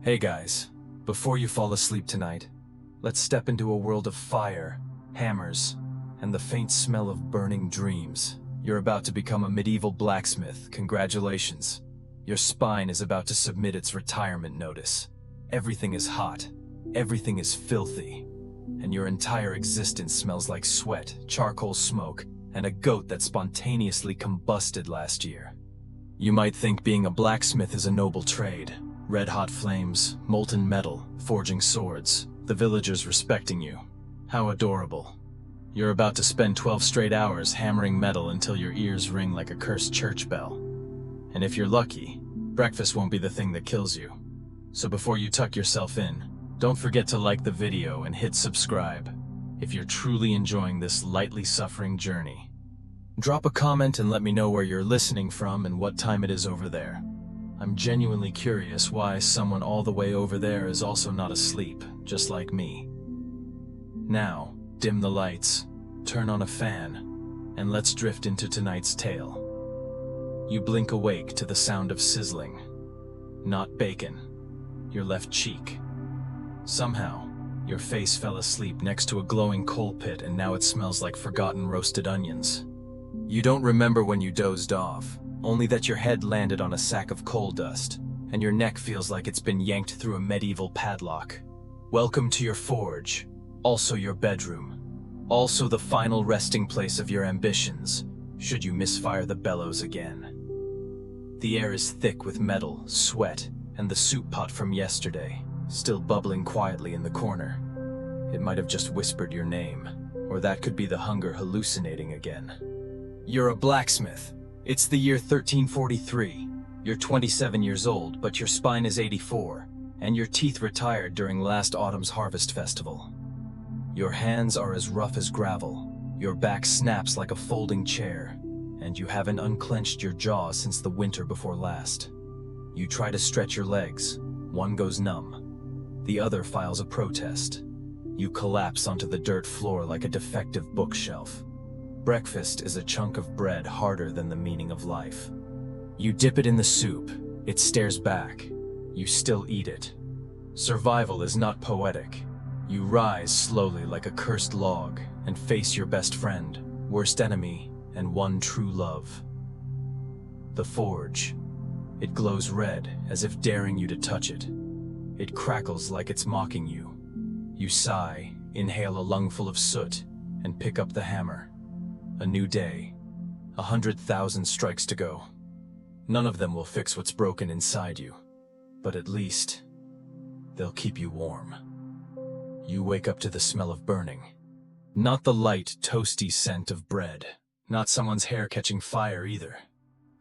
Hey guys, before you fall asleep tonight, let's step into a world of fire, hammers, and the faint smell of burning dreams. You're about to become a medieval blacksmith. Congratulations. Your spine is about to submit its retirement notice. Everything is hot, everything is filthy, and your entire existence smells like sweat, charcoal smoke, and a goat that spontaneously combusted last year. You might think being a blacksmith is a noble trade. Red-hot flames, molten metal, forging swords, the villagers respecting you. How adorable. You're about to spend 12 straight hours hammering metal until your ears ring like a cursed church bell. And if you're lucky, breakfast won't be the thing that kills you. So before you tuck yourself in, don't forget to like the video and hit subscribe if you're truly enjoying this lightly suffering journey. Drop a comment and let me know where you're listening from and what time it is over there. I'm genuinely curious why someone all the way over there is also not asleep, just like me. Now, dim the lights, turn on a fan, and let's drift into tonight's tale. You blink awake to the sound of sizzling. Not bacon. Your left cheek. Somehow, your face fell asleep next to a glowing coal pit and now it smells like forgotten roasted onions. You don't remember when you dozed off, only that your head landed on a sack of coal dust, and your neck feels like it's been yanked through a medieval padlock. Welcome to your forge, also your bedroom, also the final resting place of your ambitions, should you misfire the bellows again. The air is thick with metal, sweat, and the soup pot from yesterday, still bubbling quietly in the corner. It might have just whispered your name, or that could be the hunger hallucinating again. You're a blacksmith. It's the year 1343. You're 27 years old, but your spine is 84, and your teeth retired during last autumn's harvest festival. Your hands are as rough as gravel, your back snaps like a folding chair, and you haven't unclenched your jaw since the winter before last. You try to stretch your legs, one goes numb, the other files a protest. You collapse onto the dirt floor like a defective bookshelf. Breakfast is a chunk of bread harder than the meaning of life. You dip it in the soup, it stares back. You still eat it. Survival is not poetic. You rise slowly like a cursed log and face your best friend, worst enemy, and one true love. The forge. It glows red, as if daring you to touch it. It crackles like it's mocking you. You sigh, inhale a lungful of soot, and pick up the hammer. A new day. 100,000 strikes to go. None of them will fix what's broken inside you, but at least they'll keep you warm. You wake up to the smell of burning. Not the light, toasty scent of bread. Not someone's hair catching fire either.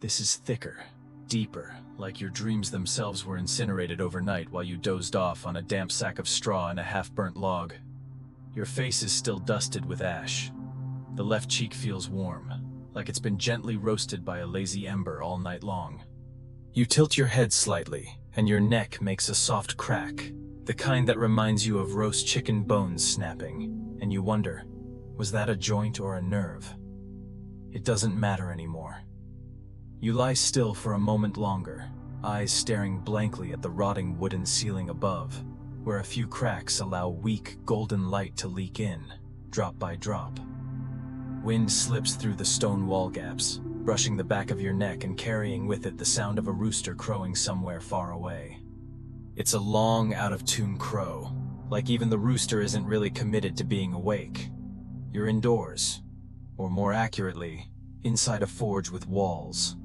This is thicker, deeper, like your dreams themselves were incinerated overnight while you dozed off on a damp sack of straw and a half-burnt log. Your face is still dusted with ash. The left cheek feels warm, like it's been gently roasted by a lazy ember all night long. You tilt your head slightly, and your neck makes a soft crack, the kind that reminds you of roast chicken bones snapping, and you wonder, was that a joint or a nerve? It doesn't matter anymore. You lie still for a moment longer, eyes staring blankly at the rotting wooden ceiling above, where a few cracks allow weak, golden light to leak in, drop by drop. Wind slips through the stone wall gaps, brushing the back of your neck and carrying with it the sound of a rooster crowing somewhere far away. It's a long, out-of-tune crow, like even the rooster isn't really committed to being awake. You're indoors, or more accurately, inside a forge with walls,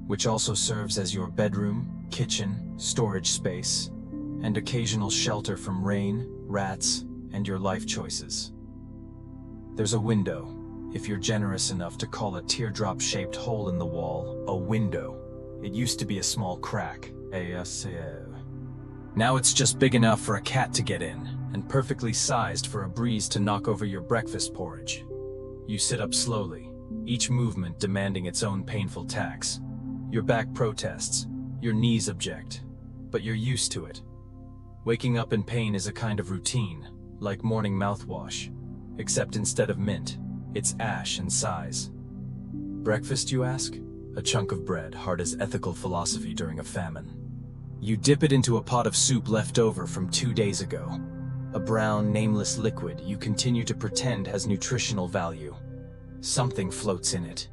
which also serves as your bedroom, kitchen, storage space, and occasional shelter from rain, rats, and your life choices. There's a window, if you're generous enough to call a teardrop-shaped hole in the wall a window. It used to be a small crack. Now it's just big enough for a cat to get in, and perfectly sized for a breeze to knock over your breakfast porridge. You sit up slowly, each movement demanding its own painful tax. Your back protests, your knees object, but you're used to it. Waking up in pain is a kind of routine, like morning mouthwash, except instead of mint, it's ash and sighs. Breakfast, you ask? A chunk of bread, hard as ethical philosophy during a famine. You dip it into a pot of soup left over from 2 days ago. A brown, nameless liquid you continue to pretend has nutritional value. Something floats in it.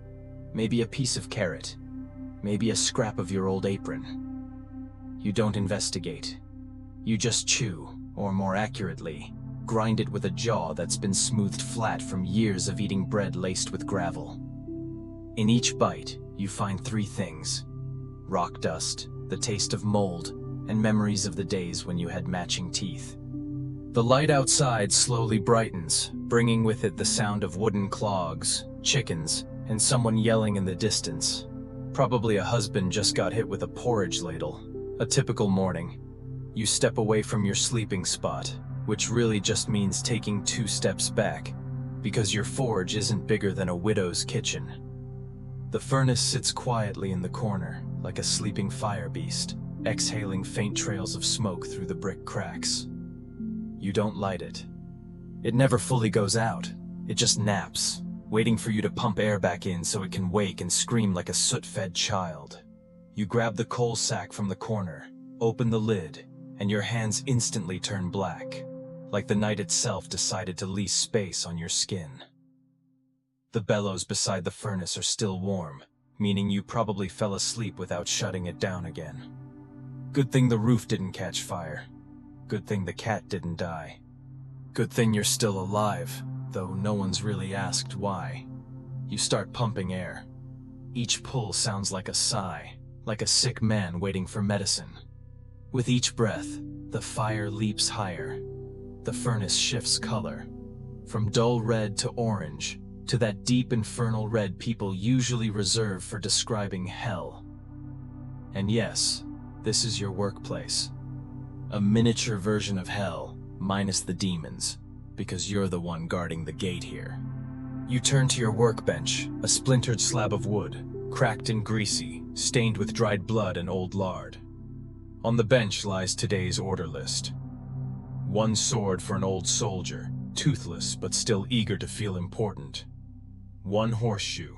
Maybe a piece of carrot. Maybe a scrap of your old apron. You don't investigate. You just chew, or more accurately, grind it with a jaw that's been smoothed flat from years of eating bread laced with gravel. In each bite, you find 3 things: rock dust, the taste of mold, and memories of the days when you had matching teeth. The light outside slowly brightens, bringing with it the sound of wooden clogs, chickens, and someone yelling in the distance. Probably a husband just got hit with a porridge ladle. A typical morning. You step away from your sleeping spot, which really just means taking 2 steps back, because your forge isn't bigger than a widow's kitchen. The furnace sits quietly in the corner, like a sleeping fire beast, exhaling faint trails of smoke through the brick cracks. You don't light it. It never fully goes out. It just naps, waiting for you to pump air back in so it can wake and scream like a soot-fed child. You grab the coal sack from the corner, open the lid, and your hands instantly turn black, like the night itself decided to lease space on your skin. The bellows beside the furnace are still warm, meaning you probably fell asleep without shutting it down again. Good thing the roof didn't catch fire. Good thing the cat didn't die. Good thing you're still alive, though no one's really asked why. You start pumping air. Each pull sounds like a sigh, like a sick man waiting for medicine. With each breath, the fire leaps higher. The furnace shifts color, from dull red to orange, to that deep infernal red people usually reserve for describing hell. And yes, this is your workplace. A miniature version of hell, minus the demons, because you're the one guarding the gate here. You turn to your workbench, a splintered slab of wood, cracked and greasy, stained with dried blood and old lard. On the bench lies today's order list. 1 sword for an old soldier, toothless but still eager to feel important. 1 horseshoe.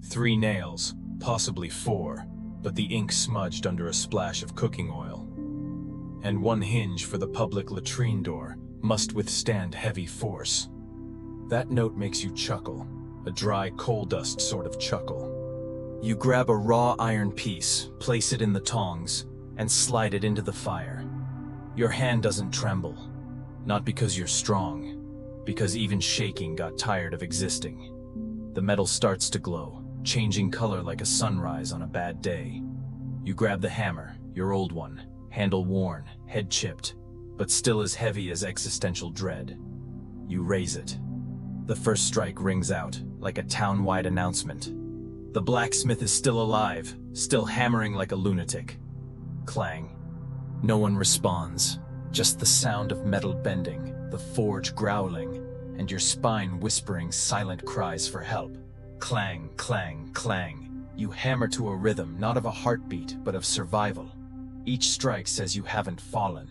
3 nails, possibly 4, but the ink smudged under a splash of cooking oil. And 1 hinge for the public latrine door, must withstand heavy force. That note makes you chuckle, a dry coal dust sort of chuckle. You grab a raw iron piece, place it in the tongs, and slide it into the fire. Your hand doesn't tremble, not because you're strong, because even shaking got tired of existing. The metal starts to glow, changing color like a sunrise on a bad day. You grab the hammer, your old one, handle worn, head chipped, but still as heavy as existential dread. You raise it. The first strike rings out, like a town-wide announcement. The blacksmith is still alive, still hammering like a lunatic. Clang. No one responds, just the sound of metal bending, the forge growling, and your spine whispering silent cries for help. Clang, clang, clang. You hammer to a rhythm, not of a heartbeat, but of survival. Each strike says you haven't fallen,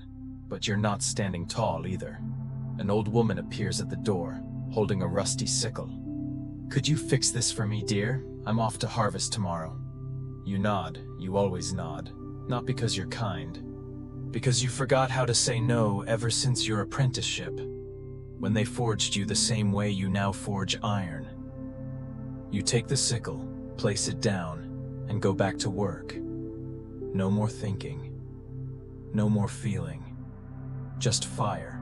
but you're not standing tall either. An old woman appears at the door, holding a rusty sickle. "Could you fix this for me, dear? I'm off to harvest tomorrow." You nod, you always nod, not because you're kind, because you forgot how to say no ever since your apprenticeship, when they forged you the same way you now forge iron. You take the sickle, place it down, and go back to work. No more thinking, no more feeling, just fire,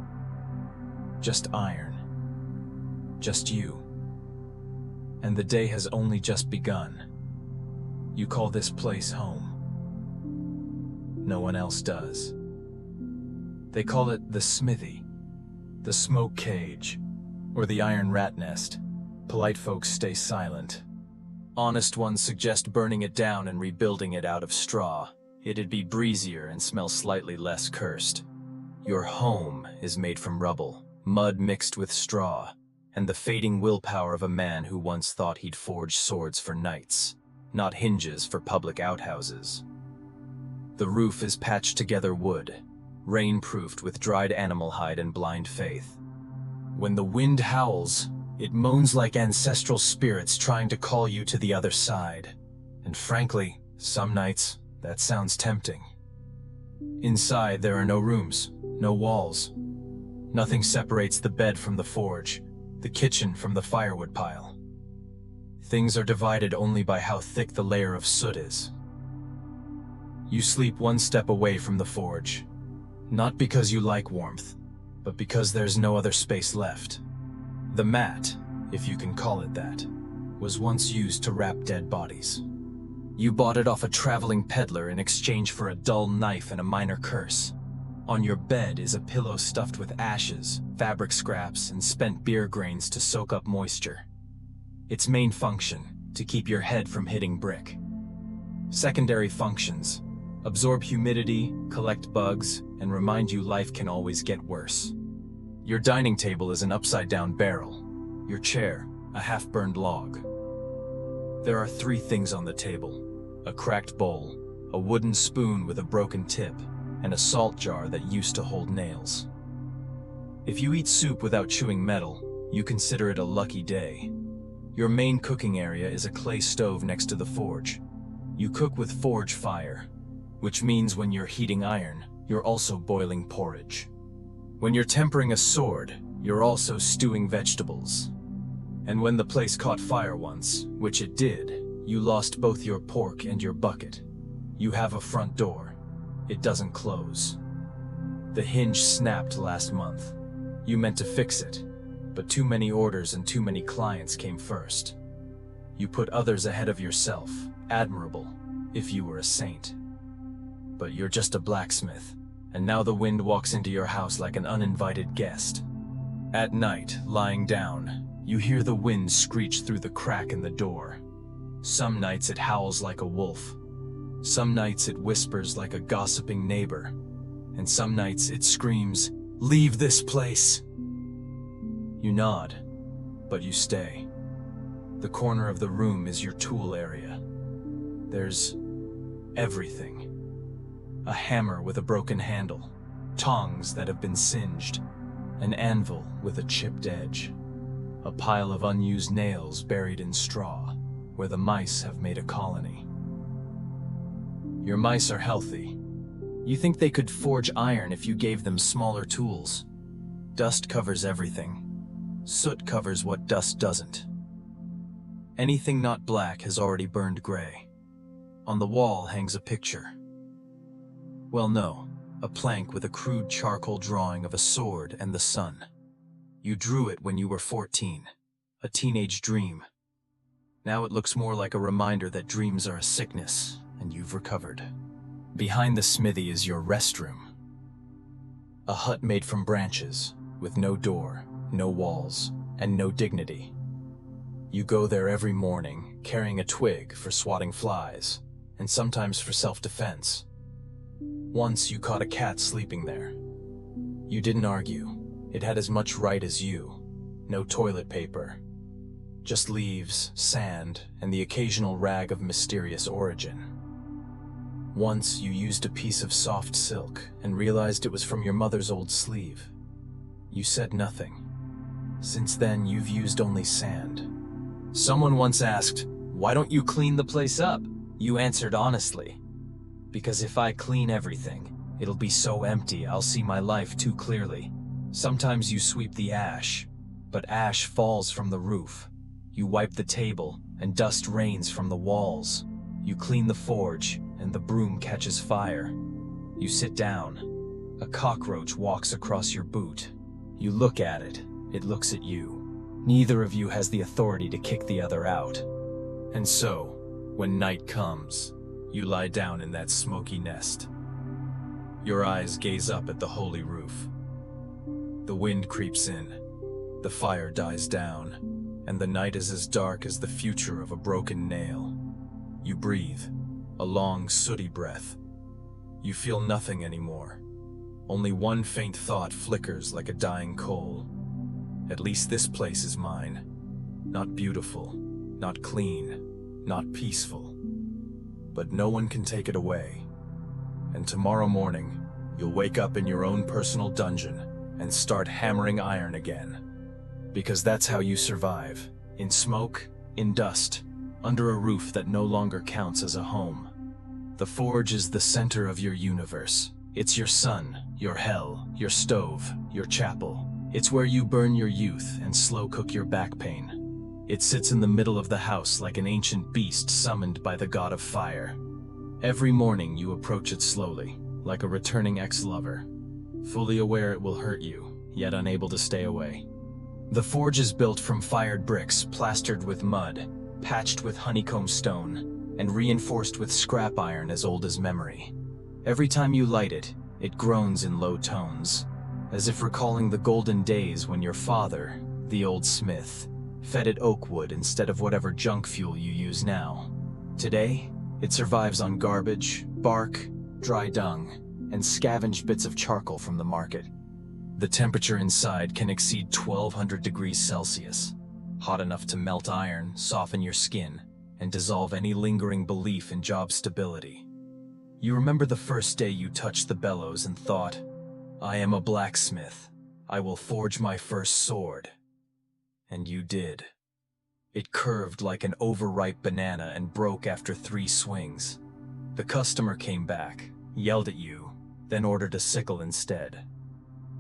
just iron, just you. And the day has only just begun. You call this place home. No one else does. They call it the smithy, the smoke cage, or the iron rat nest. Polite folks stay silent. Honest ones suggest burning it down and rebuilding it out of straw. It'd be breezier and smell slightly less cursed. Your home is made from rubble, mud mixed with straw, and the fading willpower of a man who once thought he'd forge swords for knights, not hinges for public outhouses. The roof is patched together wood, rain-proofed with dried animal hide and blind faith. When the wind howls, it moans like ancestral spirits trying to call you to the other side. And frankly, some nights, that sounds tempting. Inside, there are no rooms, no walls. Nothing separates the bed from the forge, the kitchen from the firewood pile. Things are divided only by how thick the layer of soot is. You sleep one step away from the forge, not because you like warmth, but because there's no other space left. The mat, if you can call it that, was once used to wrap dead bodies. You bought it off a traveling peddler in exchange for a dull knife and a minor curse. On your bed is a pillow stuffed with ashes, fabric scraps, and spent beer grains to soak up moisture. Its main function, to keep your head from hitting brick. Secondary functions, absorb humidity, collect bugs, and remind you life can always get worse. Your dining table is an upside-down barrel. Your chair, a half-burned log. There are 3 things on the table: a cracked bowl, a wooden spoon with a broken tip, and a salt jar that used to hold nails. If you eat soup without chewing metal, you consider it a lucky day. Your main cooking area is a clay stove next to the forge. You cook with forge fire, which means when you're heating iron, you're also boiling porridge. When you're tempering a sword, you're also stewing vegetables. And when the place caught fire once, which it did, you lost both your pork and your bucket. You have a front door. It doesn't close. The hinge snapped last month. You meant to fix it, but too many orders and too many clients came first. You put others ahead of yourself. Admirable, if you were a saint. But you're just a blacksmith, and now the wind walks into your house like an uninvited guest. At night, lying down, you hear the wind screech through the crack in the door. Some nights it howls like a wolf. Some nights it whispers like a gossiping neighbor. And some nights it screams, "Leave this place!" You nod, but you stay. The corner of the room is your tool area. There's everything. A hammer with a broken handle, tongs that have been singed, an anvil with a chipped edge, a pile of unused nails buried in straw, where the mice have made a colony. Your mice are healthy. You think they could forge iron if you gave them smaller tools. Dust covers everything. Soot covers what dust doesn't. Anything not black has already burned gray. On the wall hangs a picture. Well, no, a plank with a crude charcoal drawing of a sword and the sun. You drew it when you were 14, a teenage dream. Now it looks more like a reminder that dreams are a sickness, and you've recovered. Behind the smithy is your restroom. A hut made from branches, with no door, no walls, and no dignity. You go there every morning, carrying a twig for swatting flies, and sometimes for self-defense. Once you caught a cat sleeping there. You didn't argue. It had as much right as you. No toilet paper. Just leaves, sand, and the occasional rag of mysterious origin. Once you used a piece of soft silk and realized it was from your mother's old sleeve. You said nothing. Since then, you've used only sand. Someone once asked, "Why don't you clean the place up?" You answered honestly, "Because if I clean everything, it'll be so empty I'll see my life too clearly." Sometimes you sweep the ash, but ash falls from the roof. You wipe the table, and dust rains from the walls. You clean the forge, and the broom catches fire. You sit down. A cockroach walks across your boot. You look at it. It looks at you. Neither of you has the authority to kick the other out. And so, when night comes, you lie down in that smoky nest. Your eyes gaze up at the holy roof. The wind creeps in. The fire dies down. And the night is as dark as the future of a broken nail. You breathe, a long, sooty breath. You feel nothing anymore. Only one faint thought flickers like a dying coal. At least this place is mine. Not beautiful, not clean, not peaceful. But no one can take it away. And tomorrow morning, you'll wake up in your own personal dungeon and start hammering iron again. Because that's how you survive. In smoke, in dust, under a roof that no longer counts as a home. The forge is the center of your universe. It's your sun, your hell, your stove, your chapel. It's where you burn your youth and slow cook your back pain. It sits in the middle of the house like an ancient beast summoned by the god of fire. Every morning you approach it slowly, like a returning ex-lover, fully aware it will hurt you, yet unable to stay away. The forge is built from fired bricks plastered with mud, patched with honeycomb stone, and reinforced with scrap iron as old as memory. Every time you light it, it groans in low tones, as if recalling the golden days when your father, the old smith, fed it oak wood instead of whatever junk fuel you use now. Today, it survives on garbage, bark, dry dung, and scavenged bits of charcoal from the market. The temperature inside can exceed 1200 degrees Celsius, hot enough to melt iron, soften your skin, and dissolve any lingering belief in job stability. You remember the first day you touched the bellows and thought, "I am a blacksmith. I will forge my first sword." And you did. It curved like an overripe banana and broke after 3 swings. The customer came back, yelled at you, then ordered a sickle instead.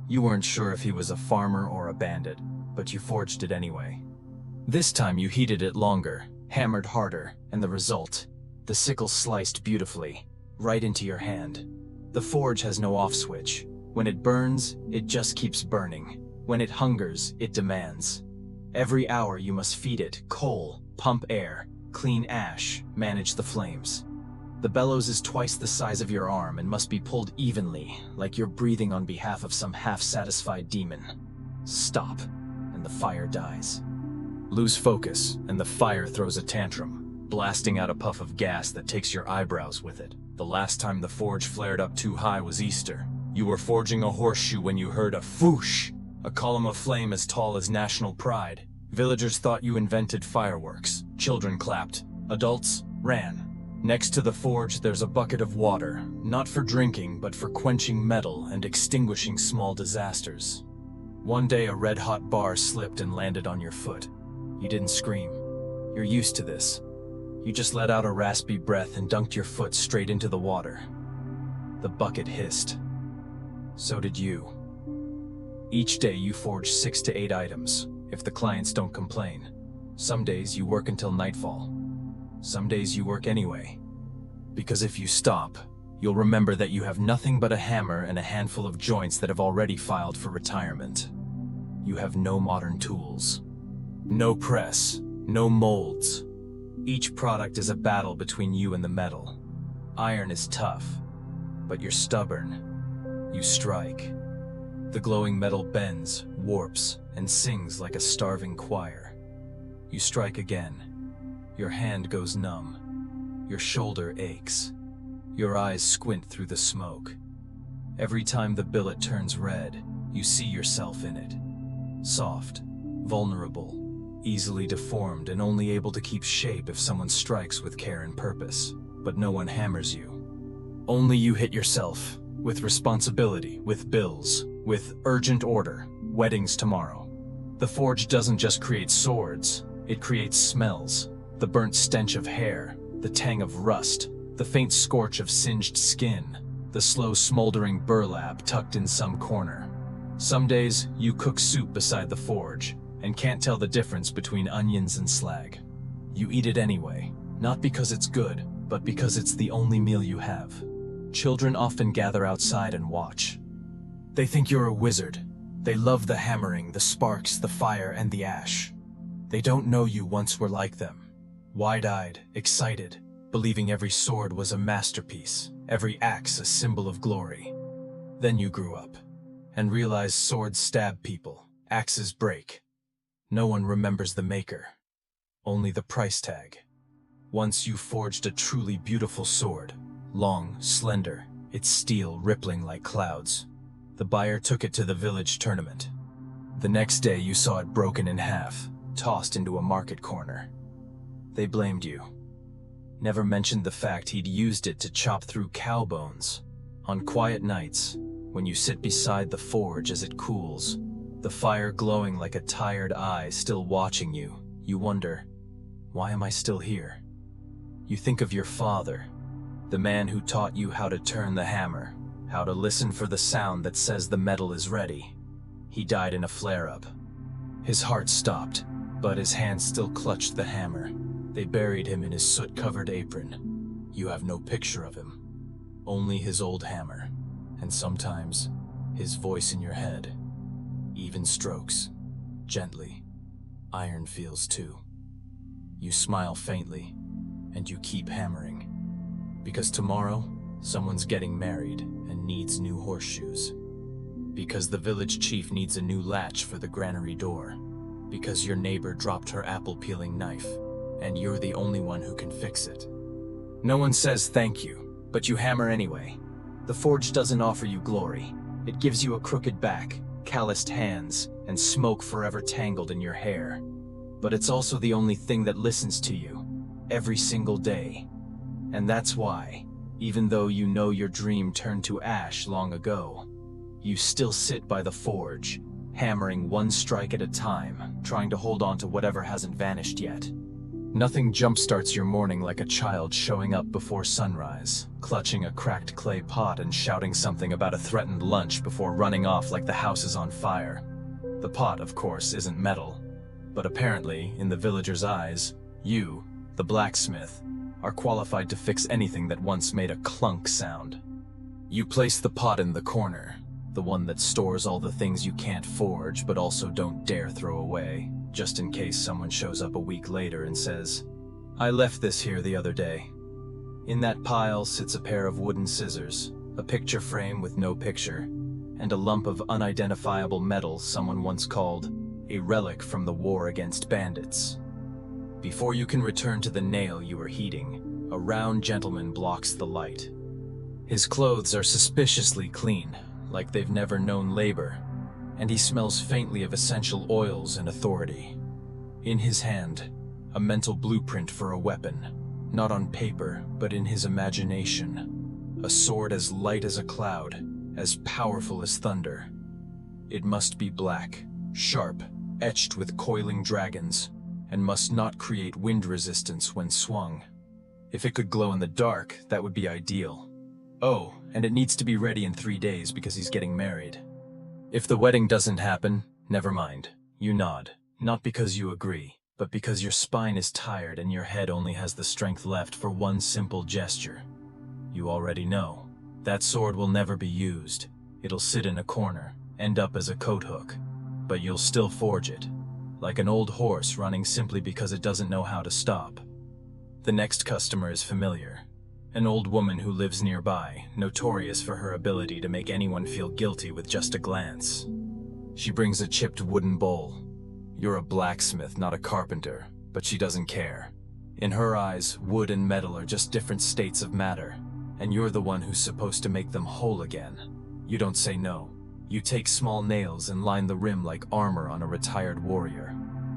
You weren't sure if he was a farmer or a bandit, but you forged it anyway. This time you heated it longer, hammered harder, and the result, the sickle sliced beautifully, right into your hand. The forge has no off switch. When it burns, it just keeps burning. When it hungers, it demands. Every hour you must feed it coal, pump air, clean ash, manage the flames. The bellows is twice the size of your arm and must be pulled evenly, like you're breathing on behalf of some half-satisfied demon. Stop, and the fire dies. Lose focus, and the fire throws a tantrum, blasting out a puff of gas that takes your eyebrows with it. The last time the forge flared up too high was Easter. You were forging a horseshoe when you heard a foosh, a column of flame as tall as national pride. Villagers thought you invented fireworks. Children clapped. Adults ran. Next to the forge, there's a bucket of water, not for drinking, but for quenching metal and extinguishing small disasters. One day, a red-hot bar slipped and landed on your foot. You didn't scream. You're used to this. You just let out a raspy breath and dunked your foot straight into the water. The bucket hissed. So did you. Each day, you forge 6 to 8 items, if the clients don't complain. Some days, you work until nightfall. Some days you work anyway. Because if you stop, you'll remember that you have nothing but a hammer and a handful of joints that have already filed for retirement. You have no modern tools. No press, no molds. Each product is a battle between you and the metal. Iron is tough, but you're stubborn. You strike. The glowing metal bends, warps, and sings like a starving choir. You strike again. Your hand goes numb. Your shoulder aches. Your eyes squint through the smoke. Every time the billet turns red, you see yourself in it. Soft, vulnerable, easily deformed and only able to keep shape if someone strikes with care and purpose. But no one hammers you. Only you hit yourself, with responsibility, with bills, with urgent order, weddings tomorrow. The forge doesn't just create swords, it creates smells. The burnt stench of hair, the tang of rust, the faint scorch of singed skin, the slow smoldering burlap tucked in some corner. Some days, you cook soup beside the forge, and can't tell the difference between onions and slag. You eat it anyway, not because it's good, but because it's the only meal you have. Children often gather outside and watch. They think you're a wizard. They love the hammering, the sparks, the fire, and the ash. They don't know you once were like them. Wide-eyed, excited, believing every sword was a masterpiece, every axe a symbol of glory. Then you grew up, and realized swords stab people, axes break. No one remembers the maker, only the price tag. Once you forged a truly beautiful sword, long, slender, its steel rippling like clouds. The buyer took it to the village tournament. The next day you saw it broken in half, tossed into a market corner. They blamed you. Never mentioned the fact he'd used it to chop through cow bones. On quiet nights, when you sit beside the forge as it cools, the fire glowing like a tired eye still watching you, you wonder, why am I still here? You think of your father, the man who taught you how to turn the hammer, how to listen for the sound that says the metal is ready. He died in a flare-up. His heart stopped, but his hand still clutched the hammer. They buried him in his soot-covered apron. You have no picture of him, only his old hammer, and sometimes his voice in your head. Even strokes, gently. Iron feels too. You smile faintly, and you keep hammering. Because tomorrow, someone's getting married and needs new horseshoes. Because the village chief needs a new latch for the granary door. Because your neighbor dropped her apple-peeling knife, and you're the only one who can fix it. No one says thank you, but you hammer anyway. The forge doesn't offer you glory. It gives you a crooked back, calloused hands, and smoke forever tangled in your hair. But it's also the only thing that listens to you, every single day. And that's why, even though you know your dream turned to ash long ago, you still sit by the forge, hammering one strike at a time, trying to hold on to whatever hasn't vanished yet. Nothing jumpstarts your morning like a child showing up before sunrise, clutching a cracked clay pot and shouting something about a threatened lunch before running off like the house is on fire. The pot, of course, isn't metal, but apparently, in the villagers' eyes, you, the blacksmith, are qualified to fix anything that once made a clunk sound. You place the pot in the corner, the one that stores all the things you can't forge but also don't dare throw away, just in case someone shows up a week later and says, "I left this here the other day." In that pile sits a pair of wooden scissors, a picture frame with no picture, and a lump of unidentifiable metal someone once called a relic from the war against bandits. Before you can return to the nail you were heating, a round gentleman blocks the light. His clothes are suspiciously clean, like they've never known labor, and he smells faintly of essential oils and authority. In his hand, a mental blueprint for a weapon, not on paper, but in his imagination. A sword as light as a cloud, as powerful as thunder. It must be black, sharp, etched with coiling dragons, and must not create wind resistance when swung. If it could glow in the dark, that would be ideal. Oh, and it needs to be ready in 3 days because he's getting married. If the wedding doesn't happen, never mind. You nod, not because you agree, but because your spine is tired and your head only has the strength left for one simple gesture. You already know. That sword will never be used. It'll sit in a corner, end up as a coat hook. But you'll still forge it, like an old horse running simply because it doesn't know how to stop. The next customer is familiar. An old woman who lives nearby, notorious for her ability to make anyone feel guilty with just a glance. She brings a chipped wooden bowl. You're a blacksmith, not a carpenter, but she doesn't care. In her eyes, wood and metal are just different states of matter, and you're the one who's supposed to make them whole again. You don't say no. You take small nails and line the rim like armor on a retired warrior.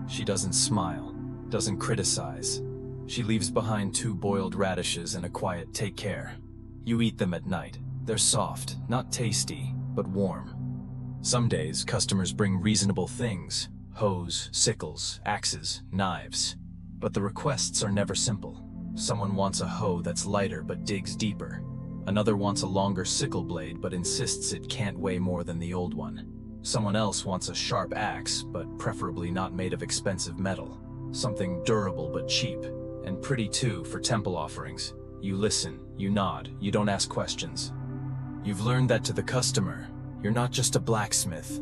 She doesn't smile, doesn't criticize. She leaves behind 2 boiled radishes and a quiet "take care." You eat them at night. They're soft, not tasty, but warm. Some days, customers bring reasonable things: hoes, sickles, axes, knives. But the requests are never simple. Someone wants a hoe that's lighter but digs deeper. Another wants a longer sickle blade but insists it can't weigh more than the old one. Someone else wants a sharp axe, but preferably not made of expensive metal. Something durable but cheap. And pretty too for temple offerings. You listen, you nod, you don't ask questions. You've learned that to the customer, you're not just a blacksmith.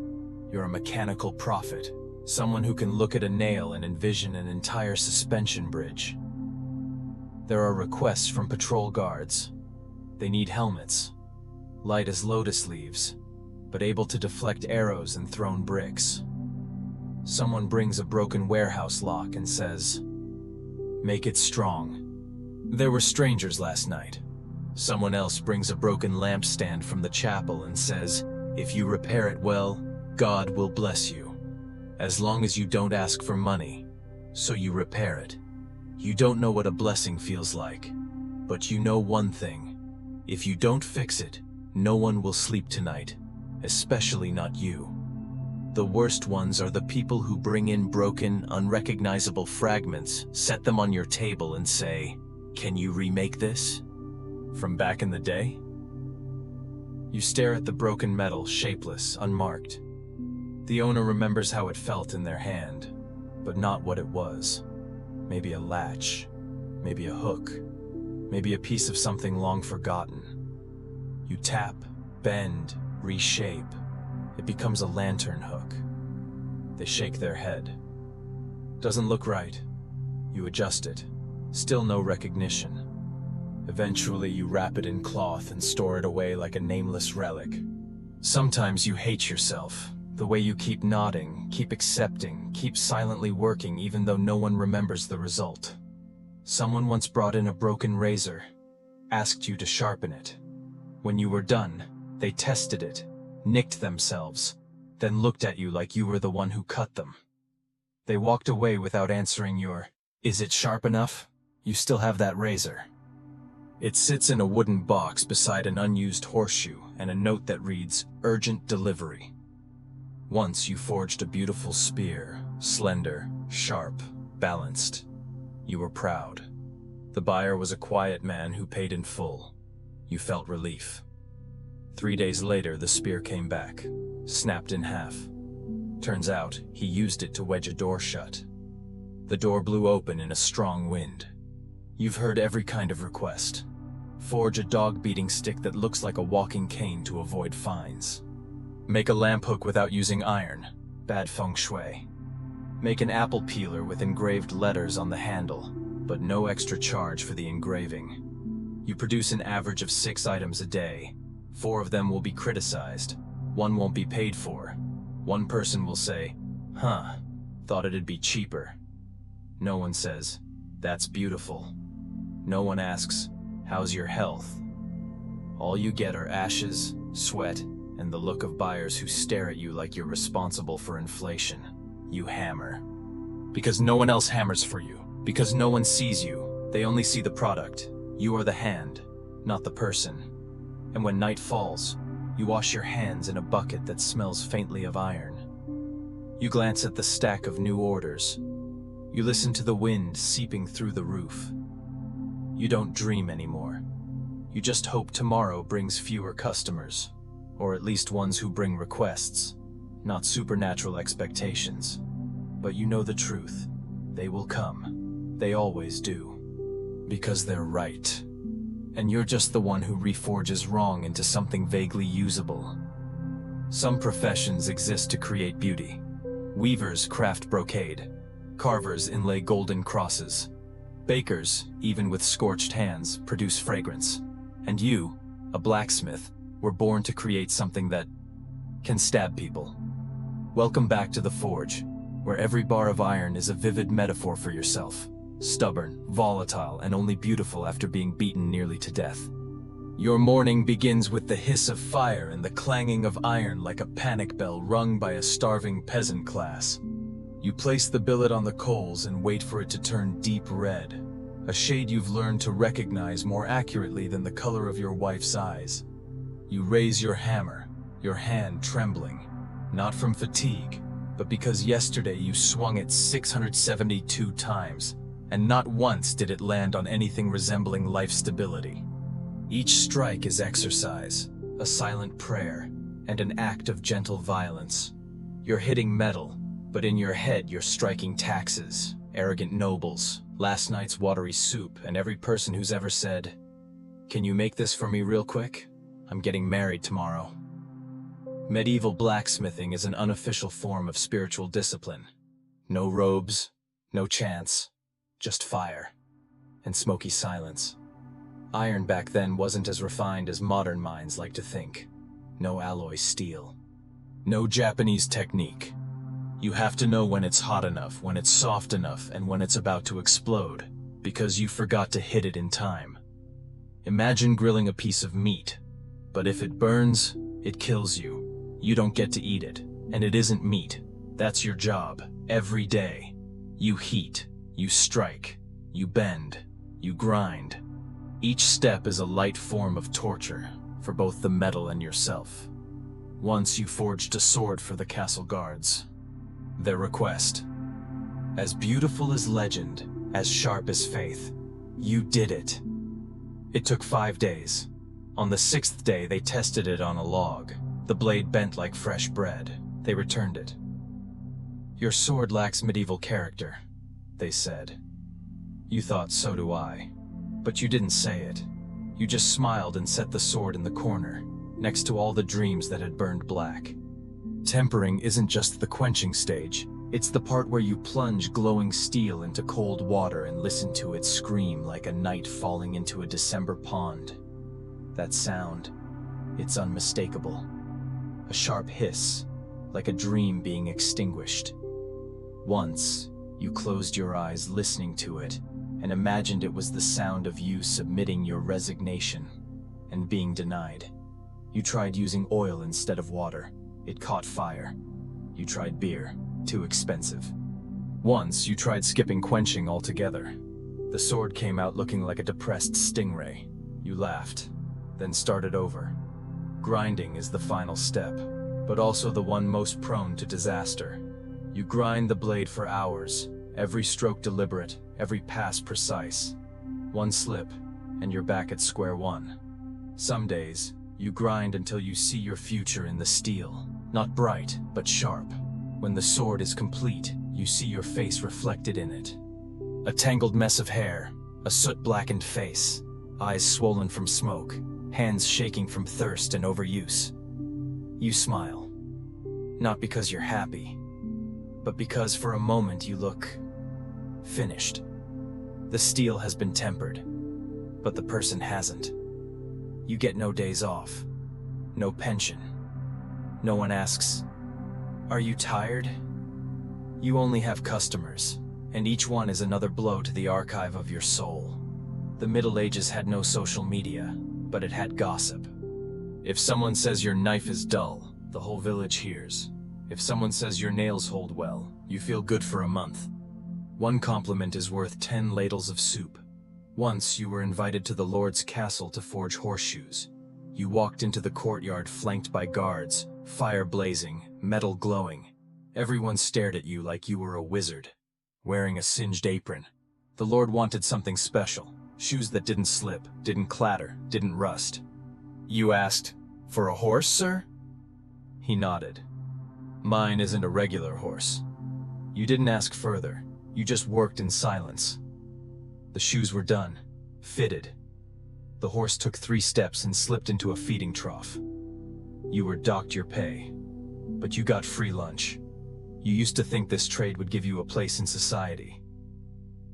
You're a mechanical prophet. Someone who can look at a nail and envision an entire suspension bridge. There are requests from patrol guards. They need helmets, light as lotus leaves, but able to deflect arrows and thrown bricks. Someone brings a broken warehouse lock and says, "Make it strong." There were strangers last night. Someone else brings a broken lampstand from the chapel and says, "If you repair it well, God will bless you. As long as you don't ask for money." So you repair it. You don't know what a blessing feels like, but you know one thing. If you don't fix it, no one will sleep tonight, especially not you. The worst ones are the people who bring in broken, unrecognizable fragments, set them on your table and say, "Can you remake this?" From back in the day? You stare at the broken metal, shapeless, unmarked. The owner remembers how it felt in their hand, but not what it was. Maybe a latch, maybe a hook, maybe a piece of something long forgotten. You tap, bend, reshape. It becomes a lantern hook. They shake their head. Doesn't look right. You adjust it. Still no recognition. Eventually you wrap it in cloth and store it away like a nameless relic. Sometimes you hate yourself. The way you keep nodding, keep accepting, keep silently working even though no one remembers the result. Someone once brought in a broken razor, asked you to sharpen it. When you were done, they tested it, nicked themselves, then looked at you like you were the one who cut them. They walked away without answering your, "Is it sharp enough?" You still have that razor. It sits in a wooden box beside an unused horseshoe and a note that reads, "Urgent delivery." Once you forged a beautiful spear, slender, sharp, balanced. You were proud. The buyer was a quiet man who paid in full. You felt relief. 3 days later, the spear came back, snapped in half. Turns out, he used it to wedge a door shut. The door blew open in a strong wind. You've heard every kind of request. Forge a dog-beating stick that looks like a walking cane to avoid fines. Make a lamp hook without using iron. Bad feng shui. Make an apple peeler with engraved letters on the handle, but no extra charge for the engraving. You produce an average of 6 items a day. 4 of them will be criticized. 1 won't be paid for. 1 person will say, "Huh, thought it'd be cheaper." No one says, "That's beautiful." No one asks, "How's your health?" All you get are ashes, sweat, and the look of buyers who stare at you like you're responsible for inflation. You hammer. Because no one else hammers for you. Because no one sees you. They only see the product. You are the hand, not the person. And when night falls, you wash your hands in a bucket that smells faintly of iron. You glance at the stack of new orders. You listen to the wind seeping through the roof. You don't dream anymore. You just hope tomorrow brings fewer customers, or at least ones who bring requests, not supernatural expectations. But you know the truth. They will come. They always do. Because they're right. And you're just the one who reforges wrong into something vaguely usable. Some professions exist to create beauty. Weavers craft brocade. Carvers inlay golden crosses. Bakers, even with scorched hands, produce fragrance. And you, a blacksmith, were born to create something that can stab people. Welcome back to the forge, where every bar of iron is a vivid metaphor for yourself. Stubborn, volatile, and only beautiful after being beaten nearly to death. Your morning begins with the hiss of fire and the clanging of iron like a panic bell rung by a starving peasant class. You place the billet on the coals and wait for it to turn deep red, a shade you've learned to recognize more accurately than the color of your wife's eyes. You raise your hammer, your hand trembling, not from fatigue, but because yesterday you swung it 672 times, and not once did it land on anything resembling life stability. Each strike is exercise, a silent prayer, and an act of gentle violence. You're hitting metal, but in your head you're striking taxes, arrogant nobles, last night's watery soup, and every person who's ever said, "Can you make this for me real quick? I'm getting married tomorrow." Medieval blacksmithing is an unofficial form of spiritual discipline. No robes, no chants, just fire and smoky silence. Iron back then wasn't as refined as modern minds like to think. No alloy steel. No Japanese technique. You have to know when it's hot enough, when it's soft enough, and when it's about to explode, because you forgot to hit it in time. Imagine grilling a piece of meat, but if it burns, it kills you. You don't get to eat it, and it isn't meat. That's your job, every day. You heat, you strike, you bend, you grind. Each step is a light form of torture, for both the metal and yourself. Once you forged a sword for the castle guards. Their request. As beautiful as legend, as sharp as faith. You did it. It took 5 days. On the 6th day, they tested it on a log. The blade bent like fresh bread. They returned it. "Your sword lacks medieval character," they said. You thought, so do I. But you didn't say it. You just smiled and set the sword in the corner, next to all the dreams that had burned black. Tempering isn't just the quenching stage. It's the part where you plunge glowing steel into cold water and listen to it scream like a knight falling into a December pond. That sound, it's unmistakable. A sharp hiss, like a dream being extinguished. Once, you closed your eyes listening to it and imagined it was the sound of you submitting your resignation and being denied. You tried using oil instead of water. It caught fire. You tried beer. Too expensive. Once, you tried skipping quenching altogether. The sword came out looking like a depressed stingray. You laughed, then started over. Grinding is the final step, but also the one most prone to disaster. You grind the blade for hours, every stroke deliberate, every pass precise. One slip, and you're back at square one. Some days, you grind until you see your future in the steel. Not bright, but sharp. When the sword is complete, you see your face reflected in it. A tangled mess of hair, a soot-blackened face, eyes swollen from smoke, hands shaking from thirst and overuse. You smile. Not because you're happy, but because for a moment you look finished. The steel has been tempered, but the person hasn't. You get no days off, no pension. No one asks, "Are you tired?" You only have customers, and each one is another blow to the archive of your soul. The Middle Ages had no social media, but it had gossip. If someone says your knife is dull, the whole village hears. If someone says your nails hold well, you feel good for a month. One compliment is worth 10 ladles of soup. Once you were invited to the Lord's castle to forge horseshoes. You walked into the courtyard flanked by guards, fire blazing, metal glowing. Everyone stared at you like you were a wizard, wearing a singed apron. The Lord wanted something special, shoes that didn't slip, didn't clatter, didn't rust. You asked, "For a horse, sir?" He nodded. "Mine isn't a regular horse." You didn't ask further, you just worked in silence. The shoes were done, fitted. The horse took 3 steps and slipped into a feeding trough. You were docked your pay, but you got free lunch. You used to think this trade would give you a place in society.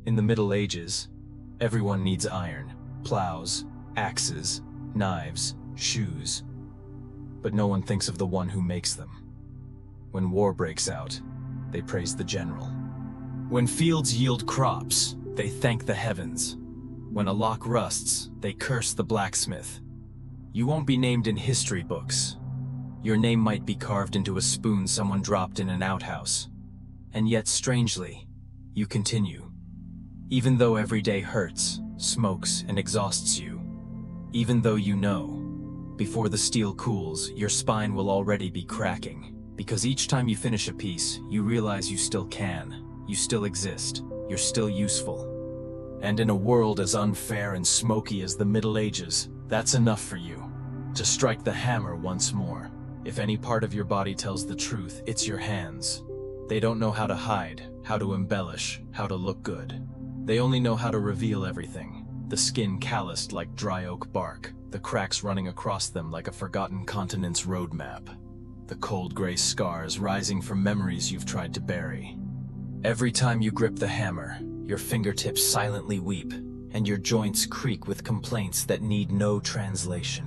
In the Middle Ages, everyone needs iron, plows, axes, knives, shoes. But no one thinks of the one who makes them. When war breaks out, they praise the general. When fields yield crops, they thank the heavens. When a lock rusts, they curse the blacksmith. You won't be named in history books. Your name might be carved into a spoon someone dropped in an outhouse. And yet, strangely, you continue. Even though every day hurts, smokes, and exhausts you. Even though you know, before the steel cools, your spine will already be cracking. Because each time you finish a piece, you realize you still can. You still exist. You're still useful. And in a world as unfair and smoky as the Middle Ages, that's enough for you. To strike the hammer once more. If any part of your body tells the truth, it's your hands. They don't know how to hide, how to embellish, how to look good. They only know how to reveal everything. The skin calloused like dry oak bark, the cracks running across them like a forgotten continent's roadmap. The cold gray scars rising from memories you've tried to bury. Every time you grip the hammer, your fingertips silently weep, and your joints creak with complaints that need no translation.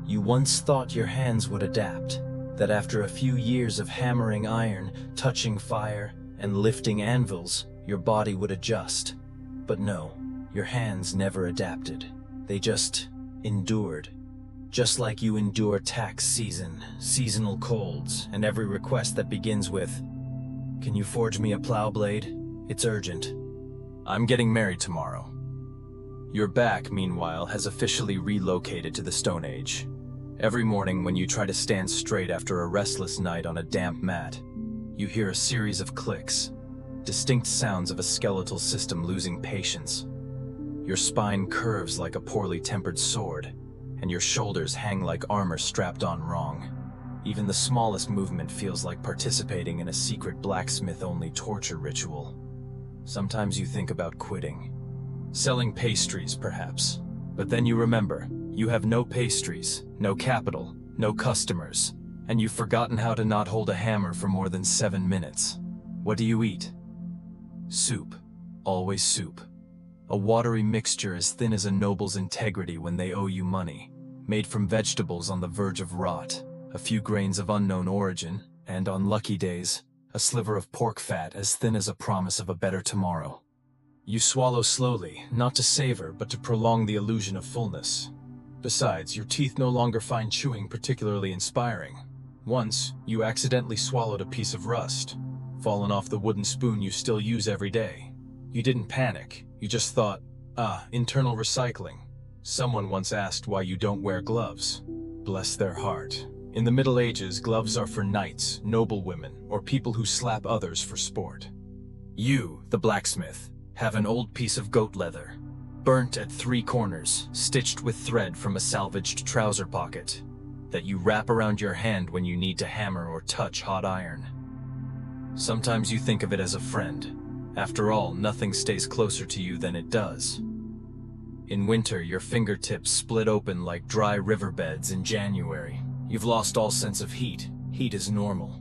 You once thought your hands would adapt, that after a few years of hammering iron, touching fire, and lifting anvils, your body would adjust. But no, your hands never adapted. They just endured. Just like you endure tax season, seasonal colds, and every request that begins with, "Can you forge me a plow blade? It's urgent. I'm getting married tomorrow." Your back, meanwhile, has officially relocated to the Stone Age. Every morning when you try to stand straight after a restless night on a damp mat, you hear a series of clicks, distinct sounds of a skeletal system losing patience. Your spine curves like a poorly tempered sword, and your shoulders hang like armor strapped on wrong. Even the smallest movement feels like participating in a secret blacksmith-only torture ritual. Sometimes you think about quitting. Selling pastries, perhaps. But then you remember, you have no pastries, no capital, no customers, and you've forgotten how to not hold a hammer for more than 7 minutes. What do you eat? Soup. Always soup. A watery mixture as thin as a noble's integrity when they owe you money, made from vegetables on the verge of rot, a few grains of unknown origin, and on lucky days, a sliver of pork fat as thin as a promise of a better tomorrow. You swallow slowly, not to savor, but to prolong the illusion of fullness. Besides, your teeth no longer find chewing particularly inspiring. Once, you accidentally swallowed a piece of rust, fallen off the wooden spoon you still use every day. You didn't panic, you just thought, internal recycling. Someone once asked why you don't wear gloves. Bless their heart. In the Middle Ages, gloves are for knights, noblewomen, or people who slap others for sport. You, the blacksmith, have an old piece of goat leather, burnt at 3 corners, stitched with thread from a salvaged trouser pocket, that you wrap around your hand when you need to hammer or touch hot iron. Sometimes you think of it as a friend. After all, nothing stays closer to you than it does. In winter, your fingertips split open like dry riverbeds in January. You've lost all sense of heat. Heat is normal.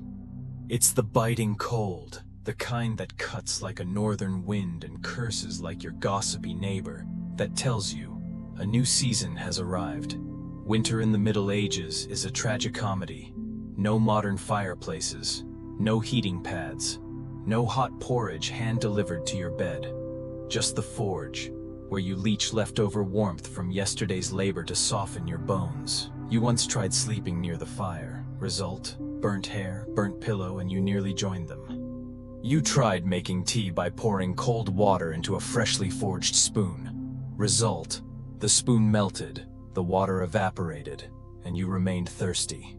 It's the biting cold, the kind that cuts like a northern wind and curses like your gossipy neighbor, that tells you a new season has arrived. Winter in the Middle Ages is a tragicomedy. No modern fireplaces, no heating pads, no hot porridge hand-delivered to your bed. Just the forge, where you leach leftover warmth from yesterday's labor to soften your bones. You once tried sleeping near the fire. Result, burnt hair, burnt pillow, and you nearly joined them. You tried making tea by pouring cold water into a freshly forged spoon. Result, the spoon melted, the water evaporated, and you remained thirsty.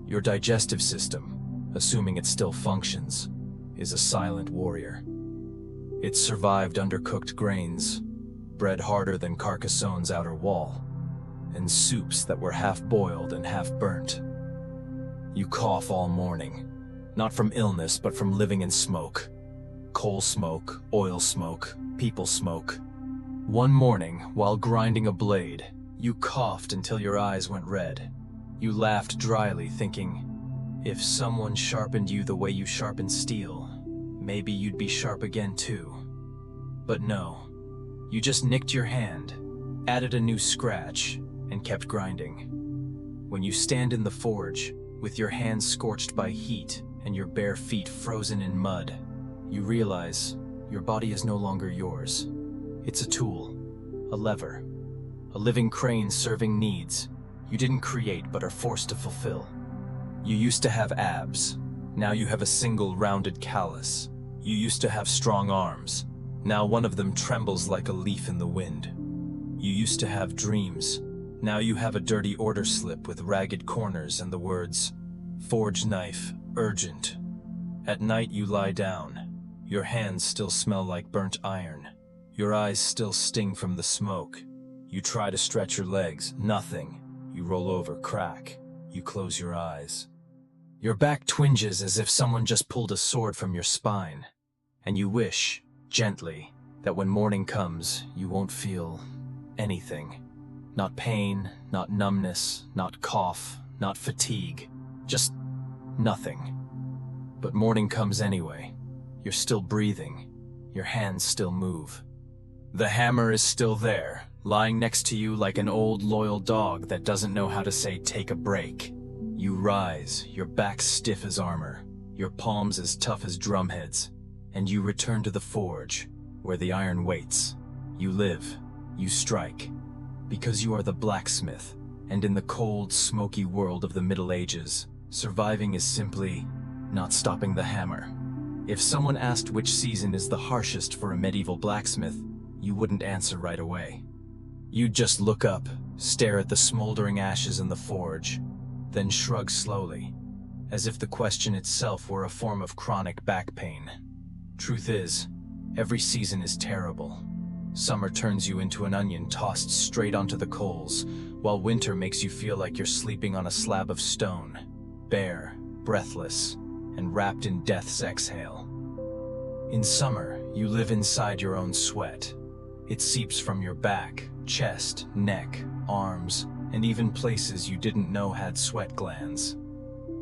Your digestive system, assuming it still functions, is a silent warrior. It survived undercooked grains, bread harder than Carcassone's outer wall, and soups that were half-boiled and half-burnt. You cough all morning, not from illness but from living in smoke. Coal smoke, oil smoke, people smoke. One morning, while grinding a blade, you coughed until your eyes went red. You laughed dryly, thinking, if someone sharpened you the way you sharpen steel, maybe you'd be sharp again too. But no, you just nicked your hand, added a new scratch, and kept grinding. When you stand in the forge, with your hands scorched by heat and your bare feet frozen in mud, you realize your body is no longer yours. It's a tool, a lever, a living crane serving needs you didn't create but are forced to fulfill. You used to have abs, now you have a single rounded callus. You used to have strong arms, now one of them trembles like a leaf in the wind. You used to have dreams, now you have a dirty order slip with ragged corners and the words, forge knife, urgent. At night you lie down, your hands still smell like burnt iron, your eyes still sting from the smoke. You try to stretch your legs, nothing. You roll over, crack. You close your eyes. Your back twinges as if someone just pulled a sword from your spine, and you wish, gently, that when morning comes, you won't feel anything. Not pain, not numbness, not cough, not fatigue, just nothing. But morning comes anyway. You're still breathing. Your hands still move. The hammer is still there, lying next to you like an old loyal dog that doesn't know how to say take a break. You rise, your back stiff as armor, your palms as tough as drumheads, and you return to the forge, where the iron waits. You live, you strike, because you are the blacksmith, and in the cold, smoky world of the Middle Ages, surviving is simply not stopping the hammer. If someone asked which season is the harshest for a medieval blacksmith, you wouldn't answer right away. You'd just look up, stare at the smoldering ashes in the forge, then shrug slowly, as if the question itself were a form of chronic back pain. Truth is, every season is terrible. Summer turns you into an onion tossed straight onto the coals, while winter makes you feel like you're sleeping on a slab of stone, bare, breathless, and wrapped in death's exhale. In summer, you live inside your own sweat. It seeps from your back, chest, neck, arms, and even places you didn't know had sweat glands.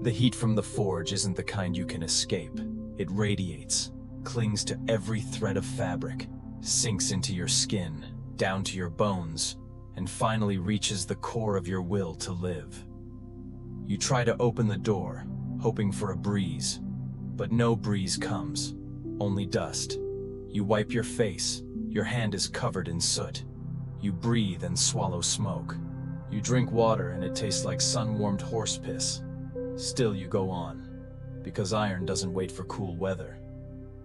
The heat from the forge isn't the kind you can escape. It radiates, clings to every thread of fabric, sinks into your skin, down to your bones, and finally reaches the core of your will to live. You try to open the door, hoping for a breeze, but no breeze comes, only dust. You wipe your face, your hand is covered in soot. You breathe and swallow smoke. You drink water and it tastes like sun-warmed horse piss. Still you go on, because iron doesn't wait for cool weather.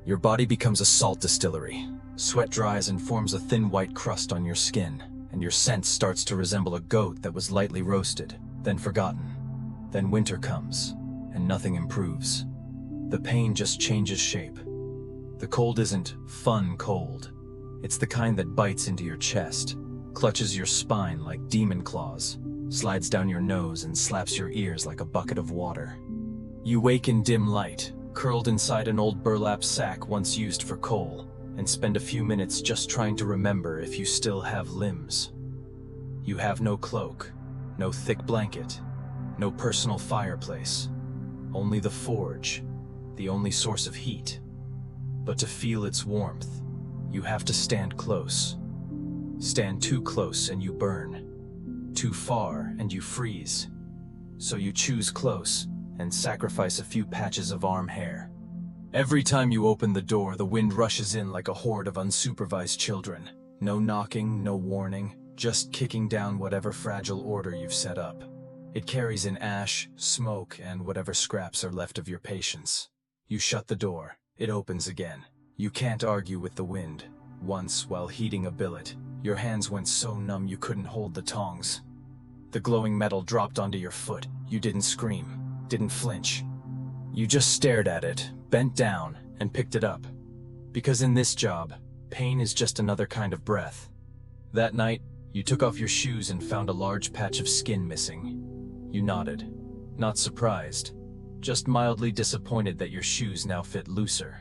Your body becomes a salt distillery. Sweat dries and forms a thin white crust on your skin, and your scent starts to resemble a goat that was lightly roasted, then forgotten. Then winter comes, and nothing improves. The pain just changes shape. The cold isn't fun cold. It's the kind that bites into your chest, clutches your spine like demon claws, slides down your nose and slaps your ears like a bucket of water. You wake in dim light, curled inside an old burlap sack once used for coal, and spend a few minutes just trying to remember if you still have limbs. You have no cloak, no thick blanket, no personal fireplace, only the forge, the only source of heat. But to feel its warmth, you have to stand close. Stand too close and you burn. Too far and you freeze. So you choose close and sacrifice a few patches of arm hair. Every time you open the door, the wind rushes in like a horde of unsupervised children. No knocking, no warning, just kicking down whatever fragile order you've set up. It carries in ash, smoke, and whatever scraps are left of your patience. You shut the door. It opens again. You can't argue with the wind. Once, while heating a billet, your hands went so numb you couldn't hold the tongs. The glowing metal dropped onto your foot. You didn't scream, didn't flinch. You just stared at it, bent down, and picked it up. Because in this job, pain is just another kind of breath. That night, you took off your shoes and found a large patch of skin missing. You nodded, not surprised, just mildly disappointed that your shoes now fit looser.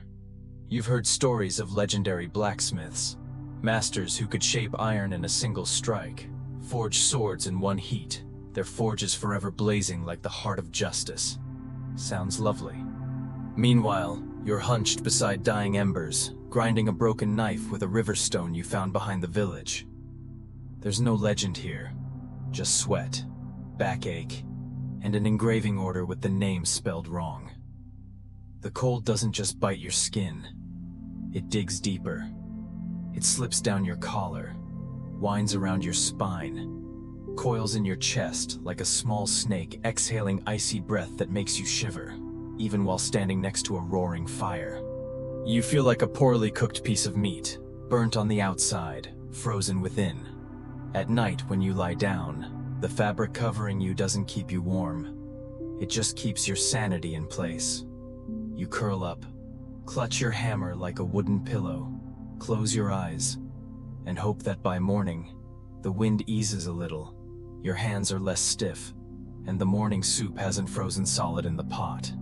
You've heard stories of legendary blacksmiths, masters who could shape iron in a single strike, forge swords in one heat, their forges forever blazing like the heart of justice. Sounds lovely. Meanwhile, you're hunched beside dying embers, grinding a broken knife with a river stone you found behind the village. There's no legend here, just sweat, backache, and an engraving order with the name spelled wrong. The cold doesn't just bite your skin, it digs deeper. It slips down your collar, winds around your spine, coils in your chest like a small snake exhaling icy breath that makes you shiver, even while standing next to a roaring fire. You feel like a poorly cooked piece of meat, burnt on the outside, frozen within. At night when you lie down, the fabric covering you doesn't keep you warm. It just keeps your sanity in place. You curl up, clutch your hammer like a wooden pillow, close your eyes, and hope that by morning, the wind eases a little, your hands are less stiff, and the morning soup hasn't frozen solid in the pot.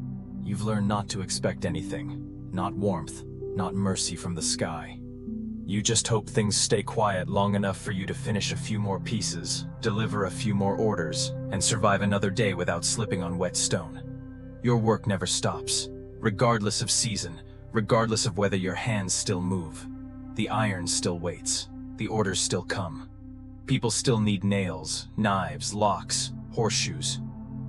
You've learned not to expect anything, not warmth, not mercy from the sky. You just hope things stay quiet long enough for you to finish a few more pieces, deliver a few more orders, and survive another day without slipping on wet stone. Your work never stops, regardless of season, regardless of whether your hands still move. The iron still waits, the orders still come. People still need nails, knives, locks, horseshoes.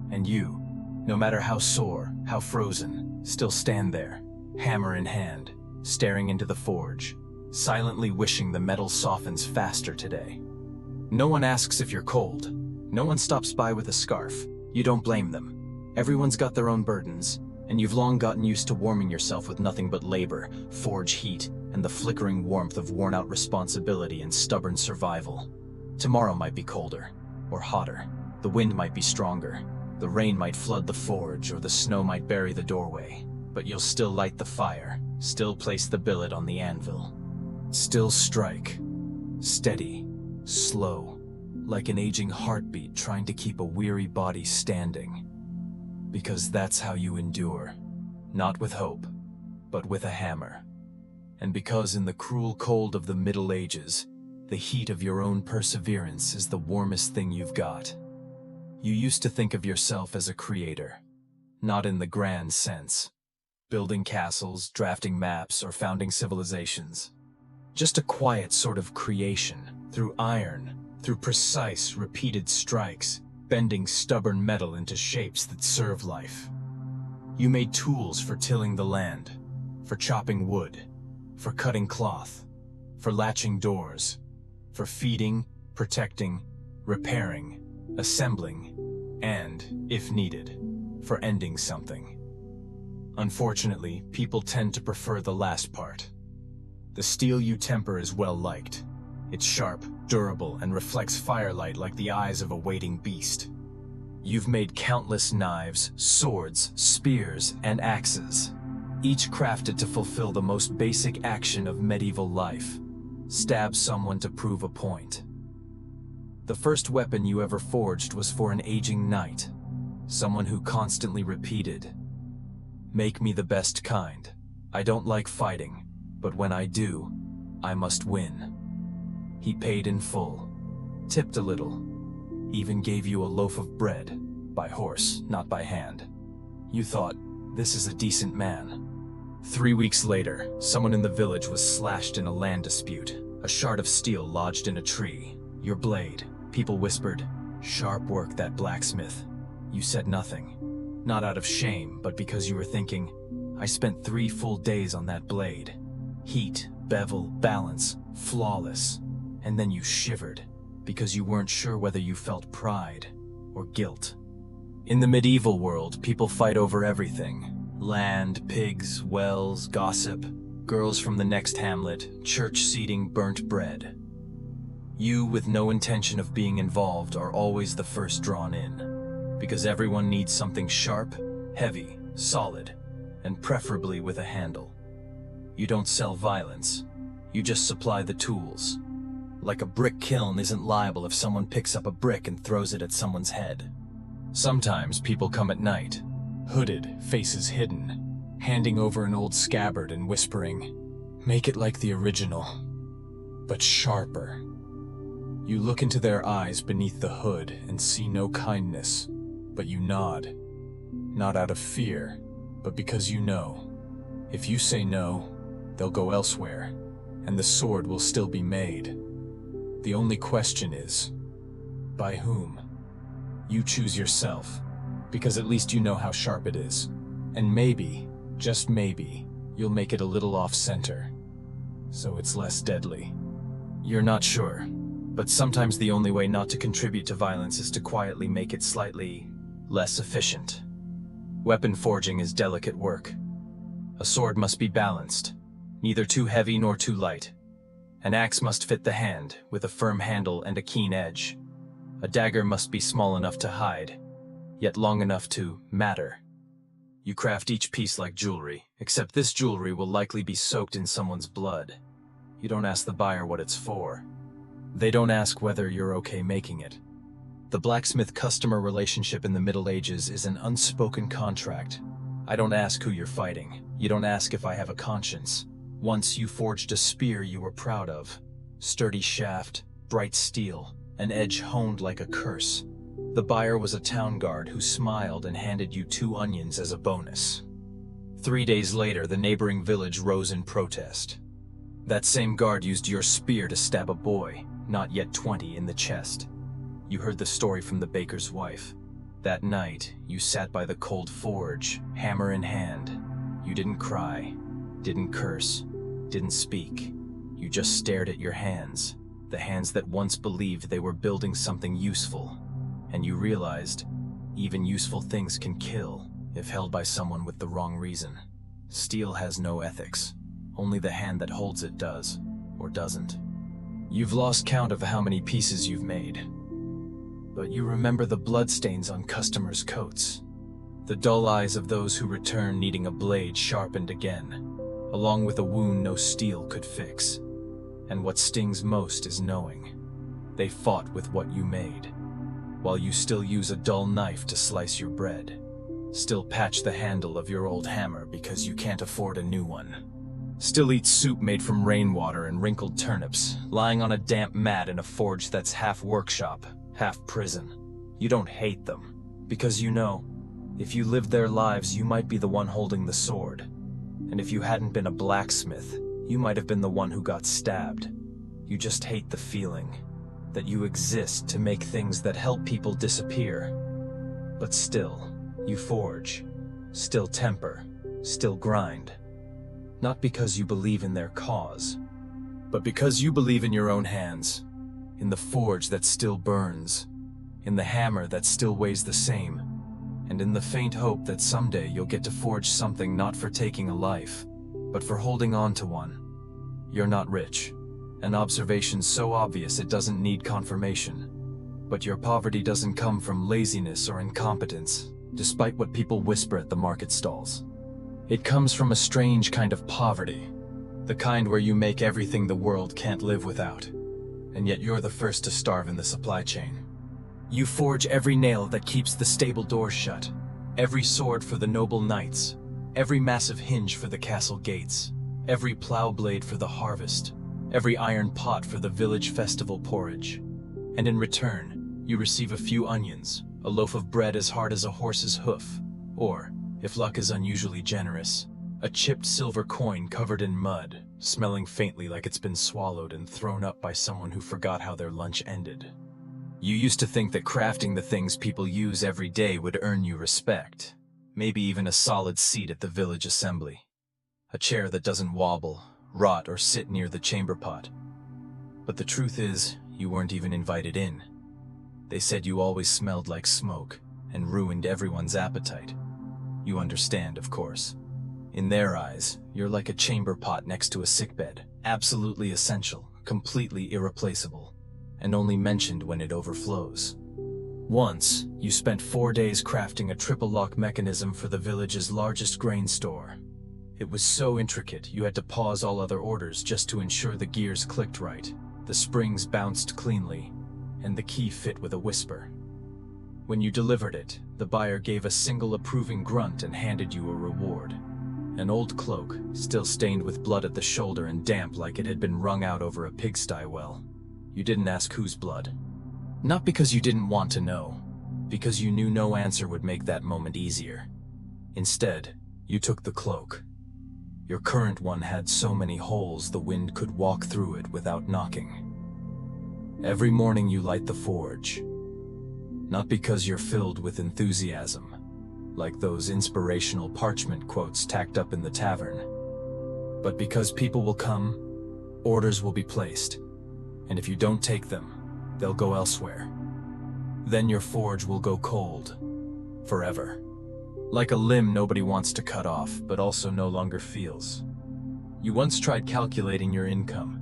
And you, no matter how sore, how frozen, still stand there, hammer in hand, staring into the forge, silently wishing the metal softens faster today. No one asks if you're cold. No one stops by with a scarf. You don't blame them. Everyone's got their own burdens, and you've long gotten used to warming yourself with nothing but labor, forge heat, and the flickering warmth of worn-out responsibility and stubborn survival. Tomorrow might be colder, or hotter. The wind might be stronger. The rain might flood the forge, or the snow might bury the doorway. But you'll still light the fire, still place the billet on the anvil. Still strike. Steady. Slow. like an aging heartbeat trying to keep a weary body standing. Because that's how you endure, not with hope, but with a hammer. And because in the cruel cold of the Middle Ages, the heat of your own perseverance is the warmest thing you've got. You used to think of yourself as a creator, not in the grand sense, building castles, drafting maps, or founding civilizations. Just a quiet sort of creation, through iron, through precise, repeated strikes, bending stubborn metal into shapes that serve life. You made tools for tilling the land, for chopping wood, for cutting cloth, for latching doors, for feeding, protecting, repairing, assembling, and, if needed, for ending something. Unfortunately, people tend to prefer the last part. The steel you temper is well liked. It's sharp, durable, and reflects firelight like the eyes of a waiting beast. You've made countless knives, swords, spears, and axes, each crafted to fulfill the most basic action of medieval life: stab someone to prove a point. The first weapon you ever forged was for an aging knight, someone who constantly repeated, "Make me the best kind. I don't like fighting, but when I do, I must win." He paid in full, tipped a little, even gave you a loaf of bread, by horse, not by hand. You thought, this is a decent man. 3 weeks later, someone in the village was slashed in a land dispute, a shard of steel lodged in a tree. Your blade. People whispered, "Sharp work, that blacksmith." You said nothing, not out of shame, but because you were thinking, I spent 3 full days on that blade. Heat, bevel, balance, flawless. And then you shivered, because you weren't sure whether you felt pride or guilt. In the medieval world, people fight over everything. Land, pigs, wells, gossip, girls from the next hamlet, church seating, burnt bread. You, with no intention of being involved, are always the first drawn in, because everyone needs something sharp, heavy, solid, and preferably with a handle. You don't sell violence, you just supply the tools. Like a brick kiln isn't liable if someone picks up a brick and throws it at someone's head. Sometimes people come at night, hooded, faces hidden, handing over an old scabbard and whispering, "Make it like the original, but sharper." You look into their eyes beneath the hood and see no kindness, but you nod. Not out of fear, but because you know. If you say no, they'll go elsewhere, and the sword will still be made. The only question is, by whom? You choose yourself, because at least you know how sharp it is. And maybe, just maybe, you'll make it a little off-center, so it's less deadly. You're not sure, but sometimes the only way not to contribute to violence is to quietly make it slightly less efficient. Weapon forging is delicate work. A sword must be balanced, neither too heavy nor too light. An axe must fit the hand, with a firm handle and a keen edge. A dagger must be small enough to hide, yet long enough to matter. You craft each piece like jewelry, except this jewelry will likely be soaked in someone's blood. You don't ask the buyer what it's for. They don't ask whether you're okay making it. The blacksmith-customer relationship in the Middle Ages is an unspoken contract. I don't ask who you're fighting. You don't ask if I have a conscience. Once you forged a spear you were proud of. Sturdy shaft, bright steel, an edge honed like a curse. The buyer was a town guard who smiled and handed you 2 onions as a bonus. 3 days later, the neighboring village rose in protest. That same guard used your spear to stab a boy, not yet 20, in the chest. You heard the story from the baker's wife. That night, you sat by the cold forge, hammer in hand. You didn't cry, didn't curse, didn't speak. You just stared at your hands, the hands that once believed they were building something useful. And you realized, even useful things can kill if held by someone with the wrong reason. Steel has no ethics. Only the hand that holds it does, or doesn't. You've lost count of how many pieces you've made. But you remember the bloodstains on customers' coats. The dull eyes of those who return needing a blade sharpened again, along with a wound no steel could fix. And what stings most is knowing They fought with what you made, while you still use a dull knife to slice your bread. Still patch the handle of your old hammer because you can't afford a new one. Still eat soup made from rainwater and wrinkled turnips, lying on a damp mat in a forge that's half workshop, half prison. You don't hate them, because you know, if you lived their lives, you might be the one holding the sword. And if you hadn't been a blacksmith, you might have been the one who got stabbed. You just hate the feeling that you exist to make things that help people disappear. But still, you forge, still temper, still grind. Not because you believe in their cause, but because you believe in your own hands, in the forge that still burns, in the hammer that still weighs the same, and in the faint hope that someday you'll get to forge something not for taking a life, but for holding on to one. You're not rich, an observation so obvious it doesn't need confirmation. But your poverty doesn't come from laziness or incompetence, despite what people whisper at the market stalls. It comes from a strange kind of poverty, the kind where you make everything the world can't live without, and yet you're the first to starve in the supply chain. You forge every nail that keeps the stable doors shut, every sword for the noble knights, every massive hinge for the castle gates, every plow blade for the harvest, every iron pot for the village festival porridge. And in return, you receive a few onions, a loaf of bread as hard as a horse's hoof, or, if luck is unusually generous, a chipped silver coin covered in mud, smelling faintly like it's been swallowed and thrown up by someone who forgot how their lunch ended. You used to think that crafting the things people use every day would earn you respect, maybe even a solid seat at the village assembly. A chair that doesn't wobble, rot, or sit near the chamber pot. But the truth is, you weren't even invited in. They said you always smelled like smoke and ruined everyone's appetite. You understand, of course. In their eyes, you're like a chamber pot next to a sickbed, absolutely essential, completely irreplaceable, and only mentioned when it overflows. Once, you spent 4 days crafting a triple-lock mechanism for the village's largest grain store. It was so intricate, you had to pause all other orders just to ensure the gears clicked right, the springs bounced cleanly, and the key fit with a whisper. When you delivered it, the buyer gave a single approving grunt and handed you a reward. An old cloak, still stained with blood at the shoulder and damp like it had been wrung out over a pigsty well. You didn't ask whose blood. Not because you didn't want to know, because you knew no answer would make that moment easier. Instead, you took the cloak. Your current one had so many holes the wind could walk through it without knocking. Every morning you light the forge. Not because you're filled with enthusiasm, like those inspirational parchment quotes tacked up in the tavern, but because people will come, orders will be placed, and if you don't take them, they'll go elsewhere. Then your forge will go cold, forever. Like a limb nobody wants to cut off, but also no longer feels. You once tried calculating your income.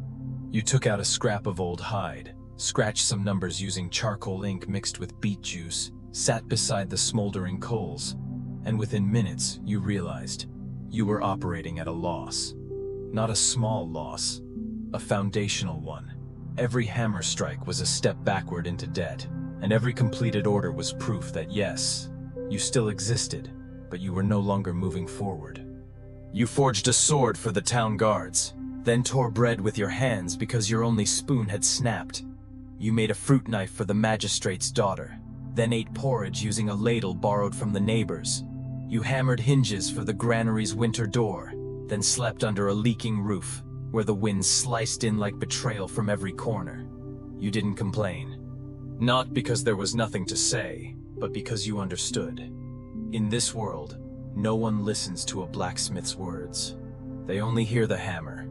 You took out a scrap of old hide, scratched some numbers using charcoal ink mixed with beet juice, sat beside the smoldering coals, and within minutes you realized you were operating at a loss. Not a small loss, a foundational one. Every hammer strike was a step backward into debt, and every completed order was proof that yes, you still existed, but you were no longer moving forward. You forged a sword for the town guards, then tore bread with your hands because your only spoon had snapped. You made a fruit knife for the magistrate's daughter, then ate porridge using a ladle borrowed from the neighbors. You hammered hinges for the granary's winter door, then slept under a leaking roof, where the wind sliced in like betrayal from every corner. You didn't complain. Not because there was nothing to say, but because you understood. In this world, no one listens to a blacksmith's words. They only hear the hammer,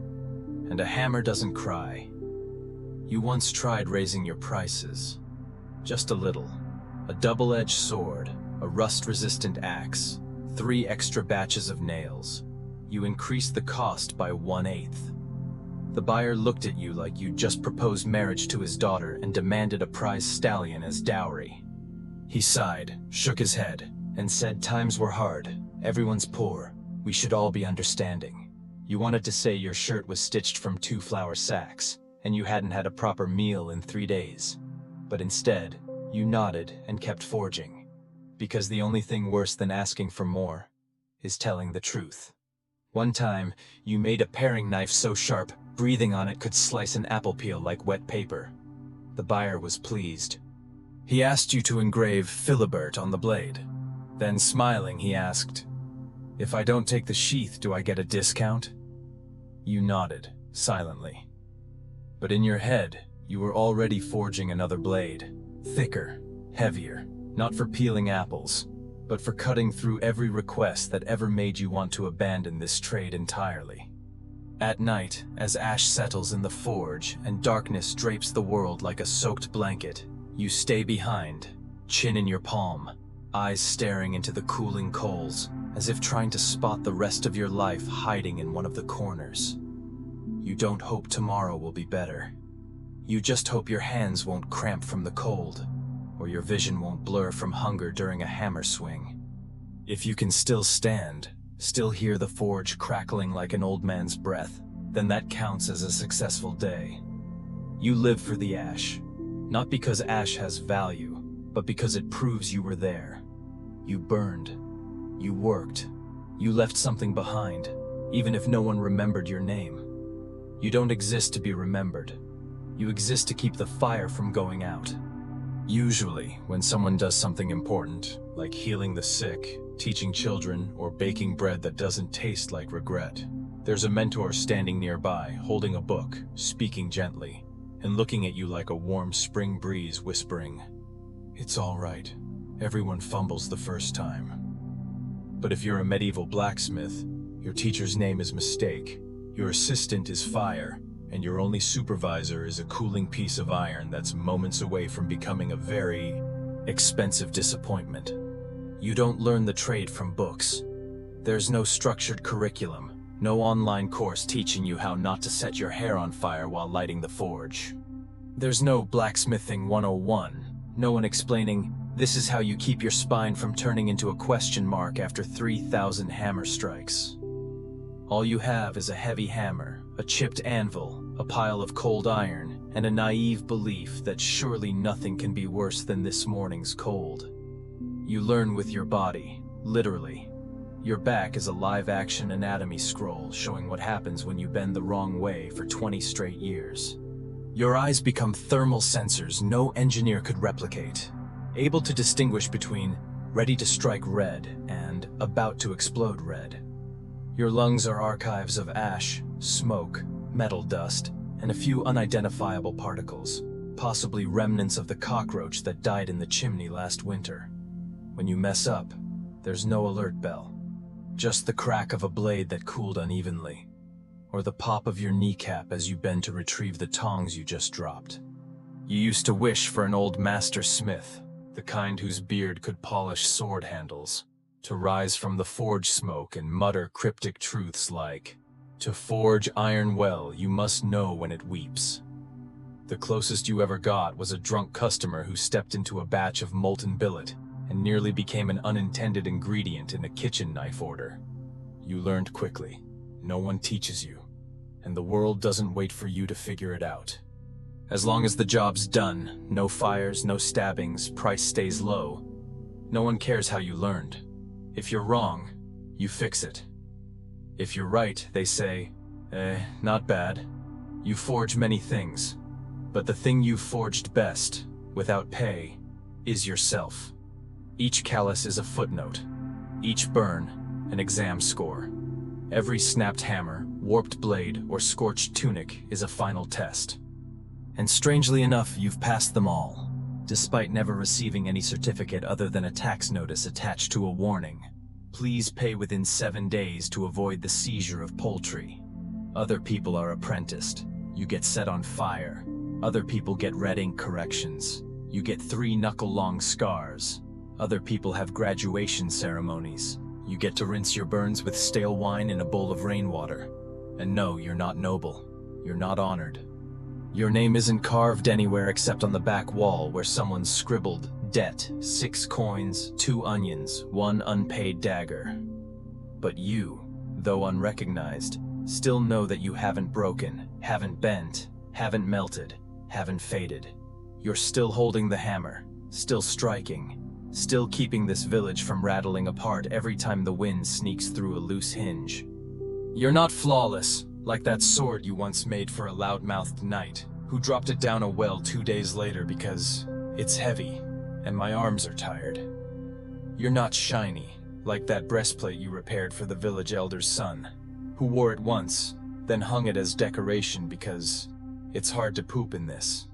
and a hammer doesn't cry. You once tried raising your prices. Just a little. A double-edged sword, a rust-resistant axe, 3 extra batches of nails. You increased the cost by 1/8. The buyer looked at you like you'd just proposed marriage to his daughter and demanded a prize stallion as dowry. He sighed, shook his head, and said times were hard, everyone's poor, we should all be understanding. You wanted to say your shirt was stitched from 2 flour sacks, and you hadn't had a proper meal in 3 days. But instead, you nodded and kept forging. Because the only thing worse than asking for more is telling the truth. One time, you made a paring knife so sharp, breathing on it could slice an apple peel like wet paper. The buyer was pleased. He asked you to engrave Philibert on the blade. Then, smiling, he asked, "If I don't take the sheath, do I get a discount?" You nodded, silently. But in your head, you were already forging another blade. Thicker, heavier, not for peeling apples, but for cutting through every request that ever made you want to abandon this trade entirely. At night, as ash settles in the forge and darkness drapes the world like a soaked blanket, you stay behind, chin in your palm, eyes staring into the cooling coals, as if trying to spot the rest of your life hiding in one of the corners. You don't hope tomorrow will be better. You just hope your hands won't cramp from the cold, or your vision won't blur from hunger during a hammer swing. If you can still stand, still hear the forge crackling like an old man's breath, then that counts as a successful day. You live for the ash, not because ash has value, but because it proves you were there. You burned, you worked, you left something behind, even if no one remembered your name. You don't exist to be remembered. You exist to keep the fire from going out. Usually, when someone does something important, like healing the sick, teaching children, or baking bread that doesn't taste like regret, there's a mentor standing nearby, holding a book, speaking gently, and looking at you like a warm spring breeze whispering, "It's all right. Everyone fumbles the first time." But if you're a medieval blacksmith, your teacher's name is Mistake, your assistant is Fire, and your only supervisor is a cooling piece of iron that's moments away from becoming a very expensive disappointment. You don't learn the trade from books. There's no structured curriculum, no online course teaching you how not to set your hair on fire while lighting the forge. There's no blacksmithing 101, no one explaining, "This is how you keep your spine from turning into a question mark after 3,000 hammer strikes." All you have is a heavy hammer, a chipped anvil, a pile of cold iron, and a naive belief that surely nothing can be worse than this morning's cold. You learn with your body, literally. Your back is a live-action anatomy scroll showing what happens when you bend the wrong way for 20 straight years. Your eyes become thermal sensors no engineer could replicate, able to distinguish between ready to strike red and about to explode red. Your lungs are archives of ash, smoke, metal dust, and a few unidentifiable particles, possibly remnants of the cockroach that died in the chimney last winter. When you mess up, there's no alert bell, just the crack of a blade that cooled unevenly, or the pop of your kneecap as you bend to retrieve the tongs you just dropped. You used to wish for an old master smith, the kind whose beard could polish sword handles, to rise from the forge smoke and mutter cryptic truths like, "To forge iron well, you must know when it weeps." The closest you ever got was a drunk customer who stepped into a batch of molten billet and nearly became an unintended ingredient in a kitchen knife order. You learned quickly. No one teaches you, and the world doesn't wait for you to figure it out. As long as the job's done, no fires, no stabbings, price stays low, no one cares how you learned. If you're wrong, you fix it. If you're right, they say, not bad. You forge many things, but the thing you forged best, without pay, is yourself. Each callus is a footnote, each burn, an exam score. Every snapped hammer, warped blade, or scorched tunic is a final test. And strangely enough, you've passed them all, despite never receiving any certificate other than a tax notice attached to a warning. Please pay within 7 days to avoid the seizure of poultry. Other people are apprenticed. You get set on fire. Other people get red ink corrections. You get 3 knuckle-long scars. Other people have graduation ceremonies. You get to rinse your burns with stale wine in a bowl of rainwater. And no, you're not noble. You're not honored. Your name isn't carved anywhere except on the back wall where someone scribbled, "Debt, 6 coins, 2 onions, 1 unpaid dagger." But you, though unrecognized, still know that you haven't broken, haven't bent, haven't melted, haven't faded. You're still holding the hammer, still striking, still keeping this village from rattling apart every time the wind sneaks through a loose hinge. You're not flawless, like that sword you once made for a loud-mouthed knight, who dropped it down a well 2 days later because it's heavy, and my arms are tired. You're not shiny, like that breastplate you repaired for the village elder's son, who wore it once, then hung it as decoration because it's hard to poop in this.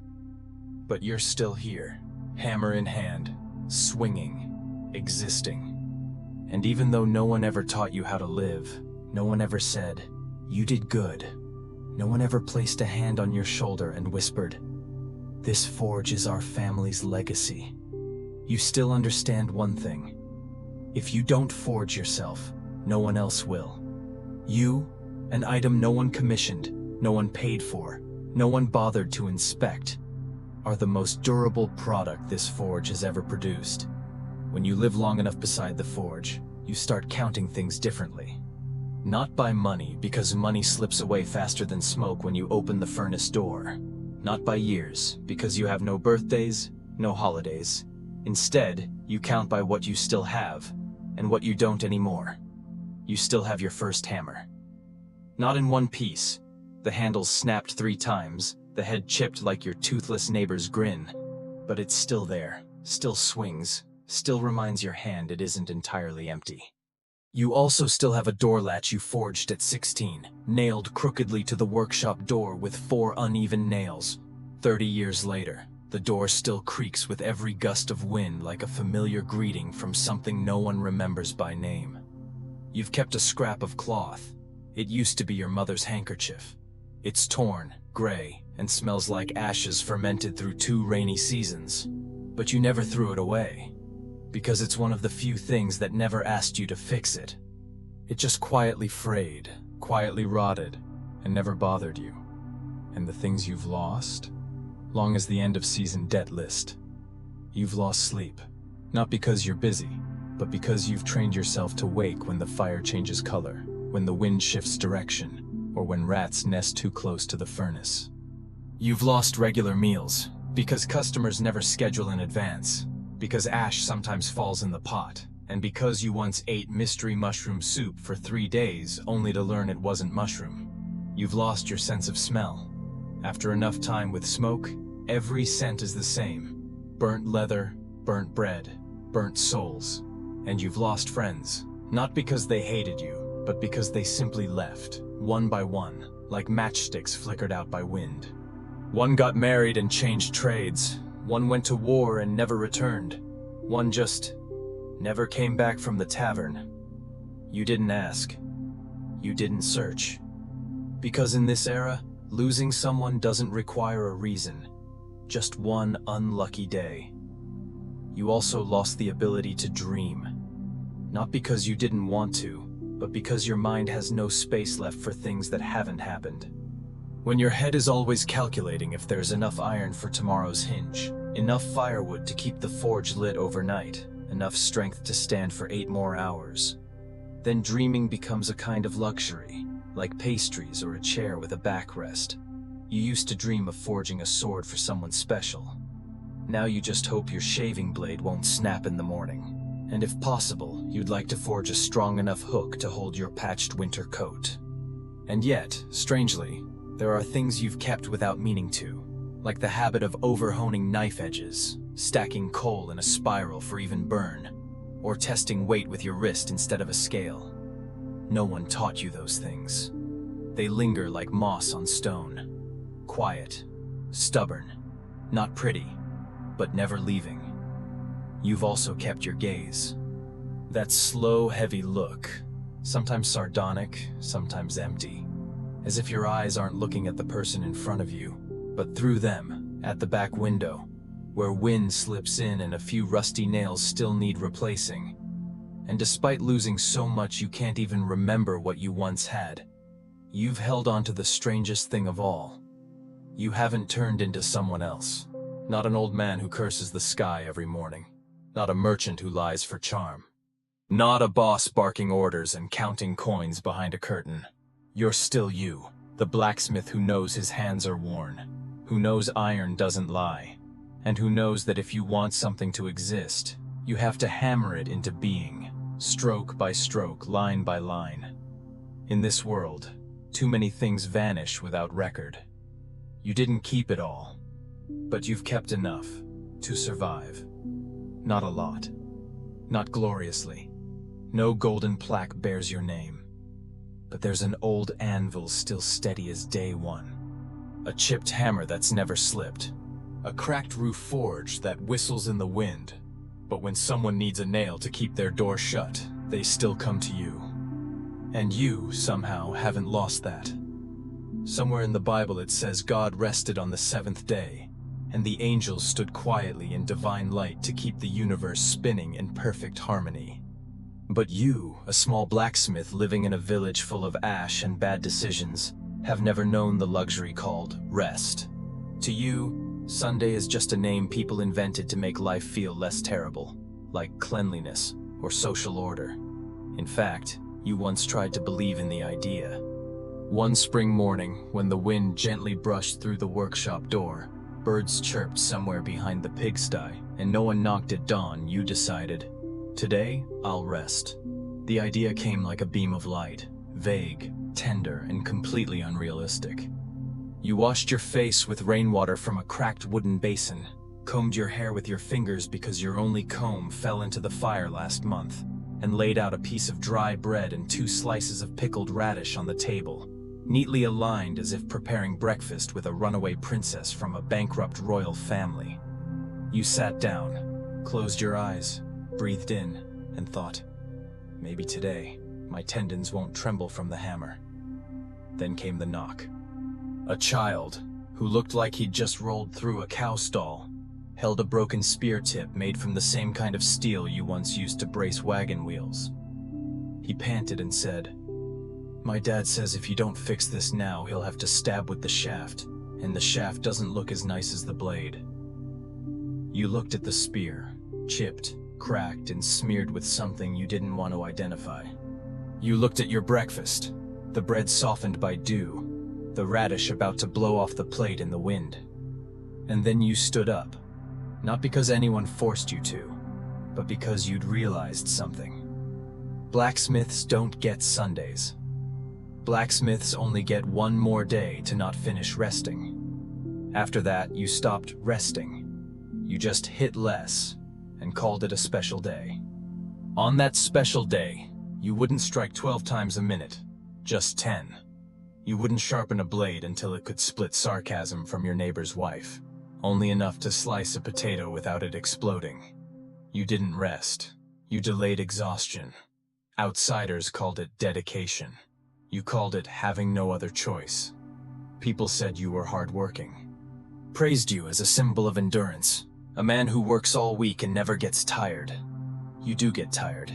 But you're still here, hammer in hand, swinging, existing. And even though no one ever taught you how to live, no one ever said, "You did good," no one ever placed a hand on your shoulder and whispered, "This forge is our family's legacy," you still understand one thing. If you don't forge yourself, no one else will. You, an item no one commissioned, no one paid for, no one bothered to inspect, are the most durable product this forge has ever produced. When you live long enough beside the forge, you start counting things differently. Not by money, because money slips away faster than smoke when you open the furnace door. Not by years, because you have no birthdays, no holidays. Instead, you count by what you still have, and what you don't anymore. You still have your first hammer. Not in one piece. The handle's snapped 3 times, the head chipped like your toothless neighbor's grin. But it's still there, still swings, still reminds your hand it isn't entirely empty. You also still have a door latch you forged at 16, nailed crookedly to the workshop door with 4 uneven nails. 30 years later, the door still creaks with every gust of wind like a familiar greeting from something no one remembers by name. You've kept a scrap of cloth. It used to be your mother's handkerchief. It's torn, gray, and smells like ashes fermented through 2 rainy seasons. But you never threw it away, because it's one of the few things that never asked you to fix it. It just quietly frayed, quietly rotted, and never bothered you. And the things you've lost? Long as the end-of-season debt list. You've lost sleep, not because you're busy, but because you've trained yourself to wake when the fire changes color, when the wind shifts direction, or when rats nest too close to the furnace. You've lost regular meals, because customers never schedule in advance, because ash sometimes falls in the pot, and because you once ate mystery mushroom soup for 3 days only to learn it wasn't mushroom. You've lost your sense of smell. After enough time with smoke, every scent is the same. Burnt leather, burnt bread, burnt souls. And you've lost friends, not because they hated you, but because they simply left, one by one, like matchsticks flickered out by wind. One got married and changed trades. One went to war and never returned. One just never came back from the tavern. You didn't ask. You didn't search. Because in this era, losing someone doesn't require a reason. Just one unlucky day. You also lost the ability to dream. Not because you didn't want to, but because your mind has no space left for things that haven't happened. When your head is always calculating if there's enough iron for tomorrow's hinge, enough firewood to keep the forge lit overnight, enough strength to stand for 8 more hours, then dreaming becomes a kind of luxury, like pastries or a chair with a backrest. You used to dream of forging a sword for someone special. Now you just hope your shaving blade won't snap in the morning. And if possible, you'd like to forge a strong enough hook to hold your patched winter coat. And yet, strangely, there are things you've kept without meaning to, like the habit of overhoning knife edges, stacking coal in a spiral for even burn, or testing weight with your wrist instead of a scale. No one taught you those things. They linger like moss on stone. Quiet, stubborn, not pretty, but never leaving. You've also kept your gaze. That slow, heavy look, sometimes sardonic, sometimes empty, as if your eyes aren't looking at the person in front of you, but through them, at the back window, where wind slips in and a few rusty nails still need replacing. And despite losing so much you can't even remember what you once had, you've held on to the strangest thing of all. You haven't turned into someone else. Not an old man who curses the sky every morning. Not a merchant who lies for charm. Not a boss barking orders and counting coins behind a curtain. You're still you, The blacksmith who knows his hands are worn, who knows iron doesn't lie, and who knows that if you want something to exist, you have to hammer it into being, stroke by stroke, line by line. In this world, too many things vanish without record. You didn't keep it all, but you've kept enough to survive. Not a lot. Not gloriously. No golden plaque bears your name. But there's an old anvil still steady as day one. A chipped hammer that's never slipped. A cracked roof forge that whistles in the wind. But when someone needs a nail to keep their door shut, they still come to you. And you, somehow, haven't lost that. Somewhere in the Bible it says God rested on the seventh day, and the angels stood quietly in divine light to keep the universe spinning in perfect harmony. But you, a small blacksmith living in a village full of ash and bad decisions, have never known the luxury called rest. To you, Sunday is just a name people invented to make life feel less terrible, like cleanliness or social order. In fact, you once tried to believe in the idea. One spring morning, when the wind gently brushed through the workshop door, birds chirped somewhere behind the pigsty, and no one knocked at dawn, you decided, today, I'll rest. The idea came like a beam of light, vague, tender, and completely unrealistic. You washed your face with rainwater from a cracked wooden basin, combed your hair with your fingers because your only comb fell into the fire last month, and laid out a piece of dry bread and 2 slices of pickled radish on the table, neatly aligned as if preparing breakfast with a runaway princess from a bankrupt royal family. You sat down, closed your eyes, breathed in, and thought, maybe today, my tendons won't tremble from the hammer. Then came the knock. A child, who looked like he'd just rolled through a cow stall, held a broken spear tip made from the same kind of steel you once used to brace wagon wheels. He panted and said, "My dad says if you don't fix this now, he'll have to stab with the shaft, and the shaft doesn't look as nice as the blade." You looked at the spear, chipped, cracked, and smeared with something you didn't want to identify. You looked at your breakfast, the bread softened by dew, the radish about to blow off the plate in the wind. And then you stood up, not because anyone forced you to, but because you'd realized something. Blacksmiths don't get Sundays. Blacksmiths only get one more day to not finish resting. After that, you stopped resting. You just hit less and called it a special day. On that special day, you wouldn't strike 12 times a minute, just 10. You wouldn't sharpen a blade until it could split sarcasm from your neighbor's wife, only enough to slice a potato without it exploding. You didn't rest. You delayed exhaustion. Outsiders called it dedication. You called it having no other choice. People said you were hardworking, praised you as a symbol of endurance, a man who works all week and never gets tired. You do get tired,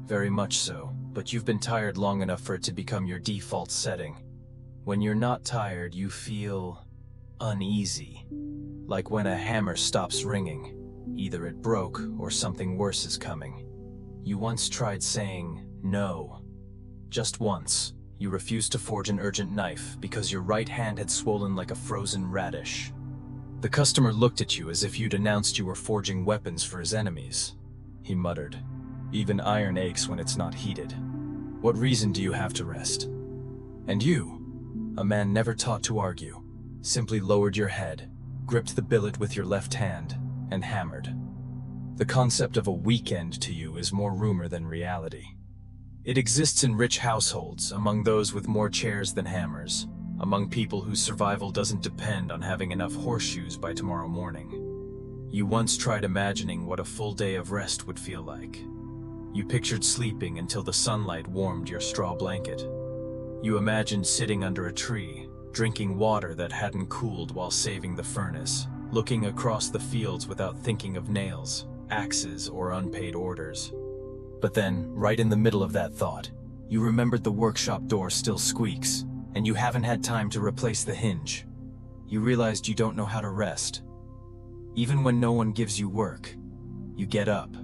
very much so, but you've been tired long enough for it to become your default setting. When you're not tired, you feel uneasy, like when a hammer stops ringing. Either it broke or something worse is coming. You once tried saying no. Just once. You refused to forge an urgent knife because your right hand had swollen like a frozen radish. The customer looked at you as if you'd announced you were forging weapons for his enemies. He muttered, "Even iron aches when it's not heated. What reason do you have to rest?" And you, a man never taught to argue, simply lowered your head, gripped the billet with your left hand, and hammered. The concept of a weekend to you is more rumor than reality. It exists in rich households, among those with more chairs than hammers, among people whose survival doesn't depend on having enough horseshoes by tomorrow morning. You once tried imagining what a full day of rest would feel like. You pictured sleeping until the sunlight warmed your straw blanket. You imagined sitting under a tree, drinking water that hadn't cooled while saving the furnace, looking across the fields without thinking of nails, axes, or unpaid orders. But then, right in the middle of that thought, you remembered the workshop door still squeaks, and you haven't had time to replace the hinge. You realized you don't know how to rest. Even when no one gives you work, you get up,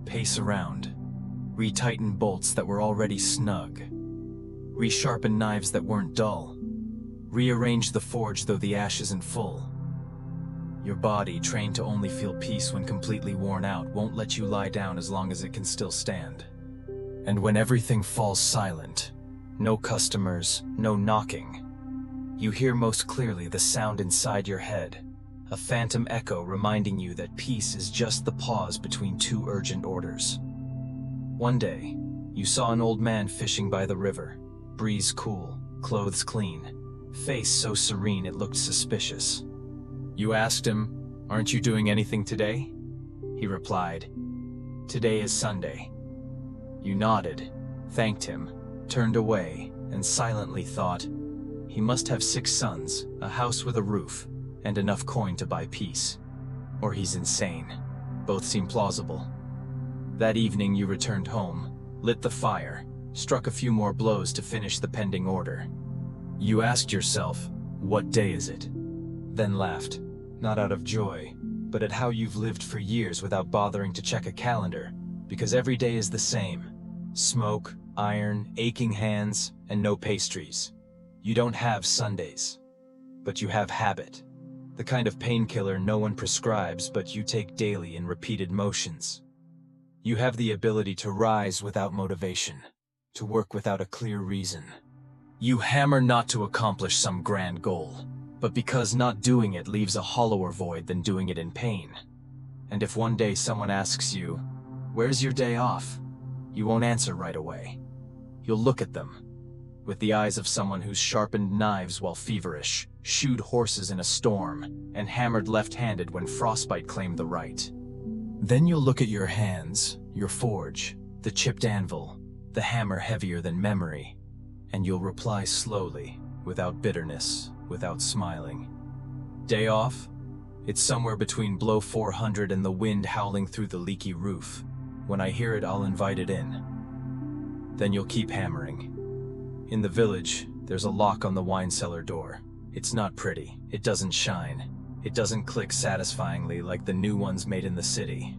pace around, retighten bolts that were already snug, resharpen knives that weren't dull. Rearrange the forge though the ash isn't full. Your body, trained to only feel peace when completely worn out, won't let you lie down as long as it can still stand. And when everything falls silent, no customers, no knocking, you hear most clearly the sound inside your head, a phantom echo reminding you that peace is just the pause between two urgent orders. One day, you saw an old man fishing by the river, breeze cool, clothes clean, face so serene it looked suspicious. You asked him, "Aren't you doing anything today?" He replied, "Today is Sunday." You nodded, thanked him, turned away, and silently thought, he must have 6 sons, a house with a roof, and enough coin to buy peace. Or he's insane. Both seem plausible. That evening you returned home, lit the fire, struck a few more blows to finish the pending order. You asked yourself, "What day is it?" Then laughed, not out of joy, but at how you've lived for years without bothering to check a calendar, because every day is the same. Smoke, iron, aching hands, and no pastries. You don't have Sundays, but you have habit, the kind of painkiller no one prescribes but you take daily in repeated motions. You have the ability to rise without motivation, to work without a clear reason. You hammer not to accomplish some grand goal, but because not doing it leaves a hollower void than doing it in pain. And if one day someone asks you, "Where's your day off?" you won't answer right away. You'll look at them, with the eyes of someone who's sharpened knives while feverish, shoed horses in a storm, and hammered left-handed when frostbite claimed the right. Then you'll look at your hands, your forge, the chipped anvil, the hammer heavier than memory, and you'll reply slowly, without bitterness, without smiling. Day off? It's somewhere between blow 400 and the wind howling through the leaky roof. When I hear it, I'll invite it in. Then you'll keep hammering. In the village, there's a lock on the wine cellar door. It's not pretty, it doesn't shine, it doesn't click satisfyingly like the new ones made in the city.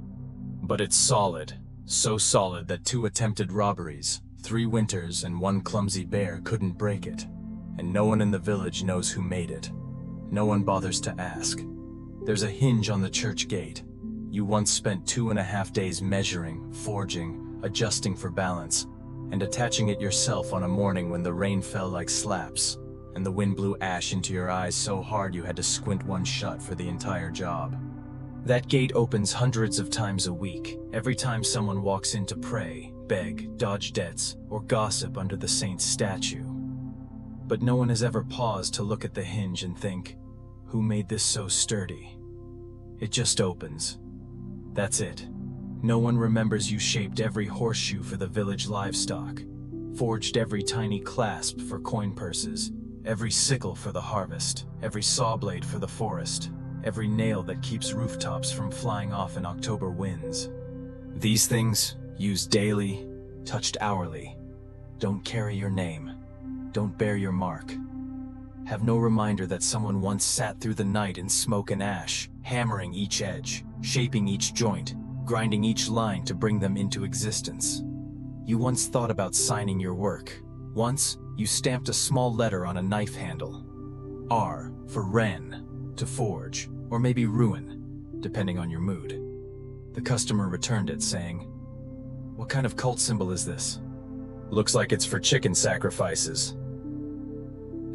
But it's solid, so solid that 2 attempted robberies, 3 winters, and 1 clumsy bear couldn't break it. And no one in the village knows who made it. No one bothers to ask. There's a hinge on the church gate. You once spent 2.5 days measuring, forging, adjusting for balance, and attaching it yourself on a morning when the rain fell like slaps, and the wind blew ash into your eyes so hard you had to squint one shut for the entire job. That gate opens hundreds of times a week, every time someone walks in to pray, beg, dodge debts, or gossip under the saint's statue. But no one has ever paused to look at the hinge and think, who made this so sturdy? It just opens. That's it. No one remembers you shaped every horseshoe for the village livestock, forged every tiny clasp for coin purses, every sickle for the harvest, every saw blade for the forest, every nail that keeps rooftops from flying off in October winds. These things, used daily, touched hourly, don't carry your name, don't bear your mark. Have no reminder that someone once sat through the night in smoke and ash, hammering each edge, shaping each joint, grinding each line to bring them into existence. You once thought about signing your work. Once, you stamped a small letter on a knife handle. R for Ren, to forge, or maybe ruin, depending on your mood. The customer returned it, saying, "What kind of cult symbol is this?" "Looks like it's for chicken sacrifices."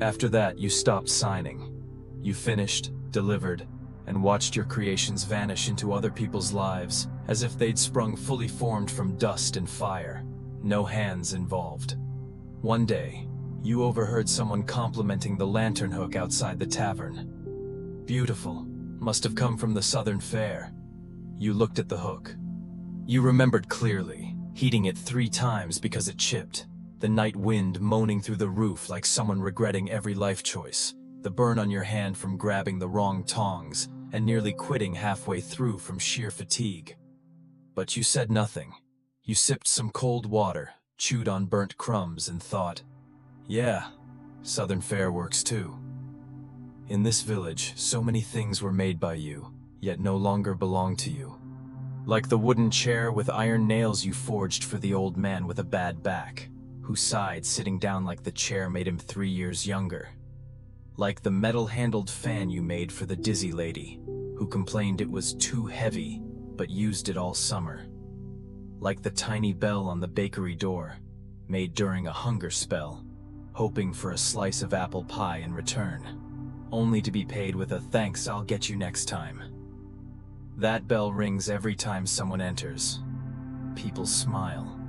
After that, you stopped signing. You finished, delivered, and watched your creations vanish into other people's lives as if they'd sprung fully formed from dust and fire, no hands involved. One day, you overheard someone complimenting the lantern hook outside the tavern. "Beautiful, must have come from the Southern Fair." You looked at the hook. You remembered clearly, heating it 3 times because it chipped, the night wind moaning through the roof like someone regretting every life choice, the burn on your hand from grabbing the wrong tongs, and nearly quitting halfway through from sheer fatigue. But you said nothing. You sipped some cold water, chewed on burnt crumbs, and thought, yeah, Southern Fare works too. In this village, so many things were made by you, yet no longer belong to you. Like the wooden chair with iron nails you forged for the old man with a bad back, who sighed sitting down like the chair made him 3 years younger. Like the metal-handled fan you made for the dizzy lady, who complained it was too heavy, but used it all summer. Like the tiny bell on the bakery door, made during a hunger spell, hoping for a slice of apple pie in return, only to be paid with a "thanks, I'll get you next time." That bell rings every time someone enters. People smile.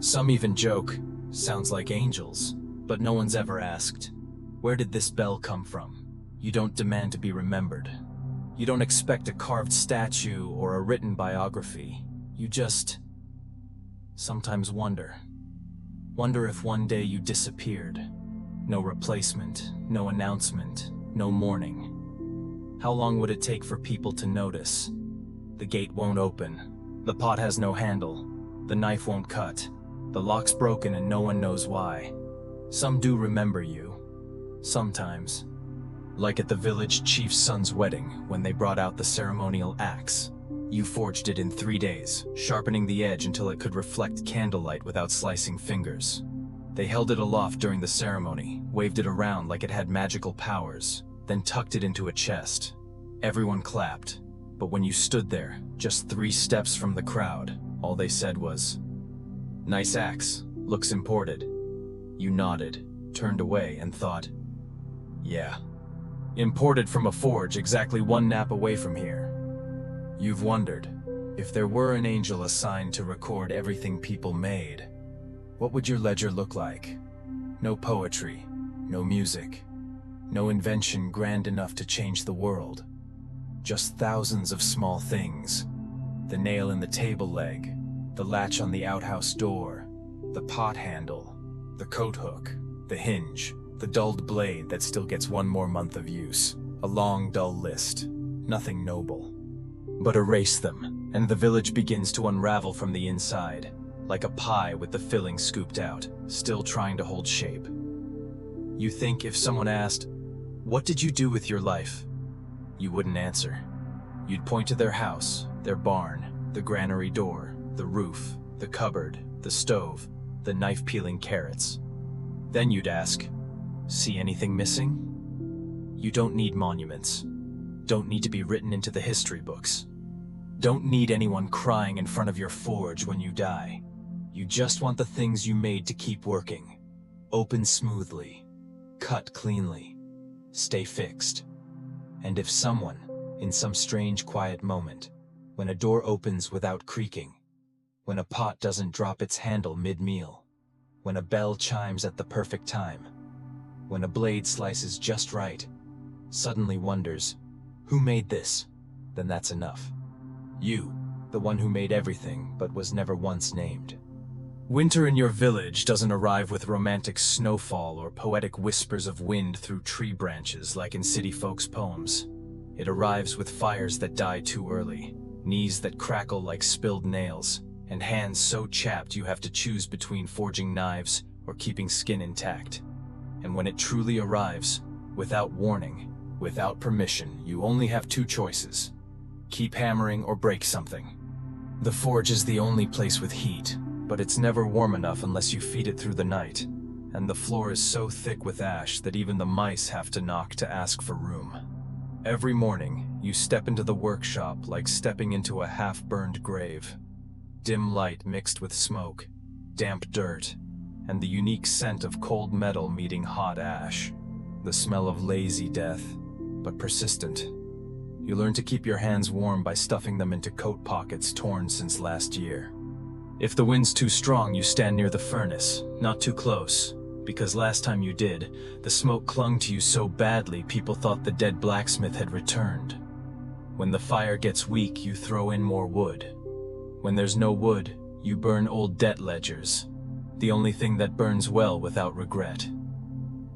Some even joke, "Sounds like angels," but no one's ever asked, "Where did this bell come from?" You don't demand to be remembered. You don't expect a carved statue or a written biography. You just sometimes wonder. Wonder if one day you disappeared. No replacement, no announcement, no mourning. How long would it take for people to notice? The gate won't open. The pot has no handle. The knife won't cut. The lock's broken and no one knows why. Some do remember you. Sometimes. Like at the village chief's son's wedding, when they brought out the ceremonial axe. You forged it in 3 days, sharpening the edge until it could reflect candlelight without slicing fingers. They held it aloft during the ceremony, waved it around like it had magical powers, then tucked it into a chest. Everyone clapped, but when you stood there, just 3 steps from the crowd, all they said was, "Nice axe, looks imported." You nodded, turned away, and thought, "Yeah. Imported from a forge exactly 1 nap away from here." You've wondered, if there were an angel assigned to record everything people made, what would your ledger look like? No poetry, no music, no invention grand enough to change the world. Just thousands of small things. The nail in the table leg, the latch on the outhouse door, the pot handle, the coat hook, the hinge, the dulled blade that still gets 1 more month of use. A long, dull list. Nothing noble. But erase them, and the village begins to unravel from the inside, like a pie with the filling scooped out, still trying to hold shape. You think if someone asked, "What did you do with your life?" you wouldn't answer. You'd point to their house, their barn, the granary door, the roof, the cupboard, the stove, the knife-peeling carrots. Then you'd ask, "See anything missing?" You don't need monuments. Don't need to be written into the history books. Don't need anyone crying in front of your forge when you die. You just want the things you made to keep working. Open smoothly. Cut cleanly. Stay fixed. And if someone, in some strange quiet moment, when a door opens without creaking, when a pot doesn't drop its handle mid-meal, when a bell chimes at the perfect time, when a blade slices just right, suddenly wonders, who made this? Then that's enough. You, the one who made everything but was never once named. Winter in your village doesn't arrive with romantic snowfall or poetic whispers of wind through tree branches like in city folks' poems. It arrives with fires that die too early, knees that crackle like spilled nails, and hands so chapped you have to choose between forging knives or keeping skin intact. And when it truly arrives, without warning, without permission, you only have 2 choices. Keep hammering or break something. The forge is the only place with heat, but it's never warm enough unless you feed it through the night, and the floor is so thick with ash that even the mice have to knock to ask for room. Every morning, you step into the workshop like stepping into a half-burned grave. Dim light mixed with smoke, damp dirt, and the unique scent of cold metal meeting hot ash. The smell of lazy death, but persistent. You learn to keep your hands warm by stuffing them into coat pockets torn since last year. If the wind's too strong, you stand near the furnace, not too close, because last time you did, the smoke clung to you so badly people thought the dead blacksmith had returned. When the fire gets weak, you throw in more wood. When there's no wood, you burn old debt ledgers, the only thing that burns well without regret.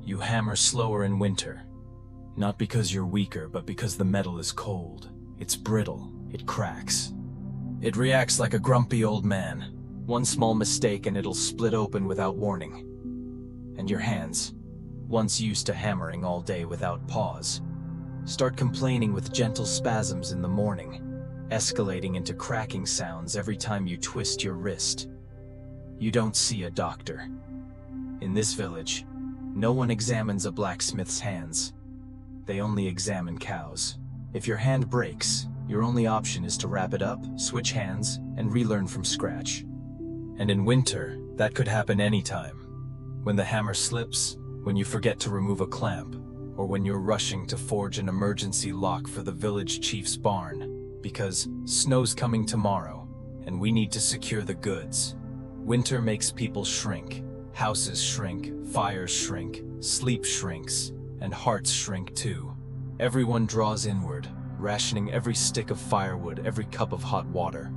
You hammer slower in winter, not because you're weaker, but because the metal is cold. It's brittle, it cracks. It reacts like a grumpy old man. One small mistake and it'll split open without warning. And your hands, once used to hammering all day without pause, start complaining with gentle spasms in the morning, escalating into cracking sounds every time you twist your wrist. You don't see a doctor. In this village, no one examines a blacksmith's hands. They only examine cows. If your hand breaks, your only option is to wrap it up, switch hands, and relearn from scratch. And in winter, that could happen anytime. When the hammer slips, when you forget to remove a clamp, or when you're rushing to forge an emergency lock for the village chief's barn, because snow's coming tomorrow, and we need to secure the goods. Winter makes people shrink. Houses shrink, fires shrink, sleep shrinks, and hearts shrink too. Everyone draws inward, rationing every stick of firewood, every cup of hot water.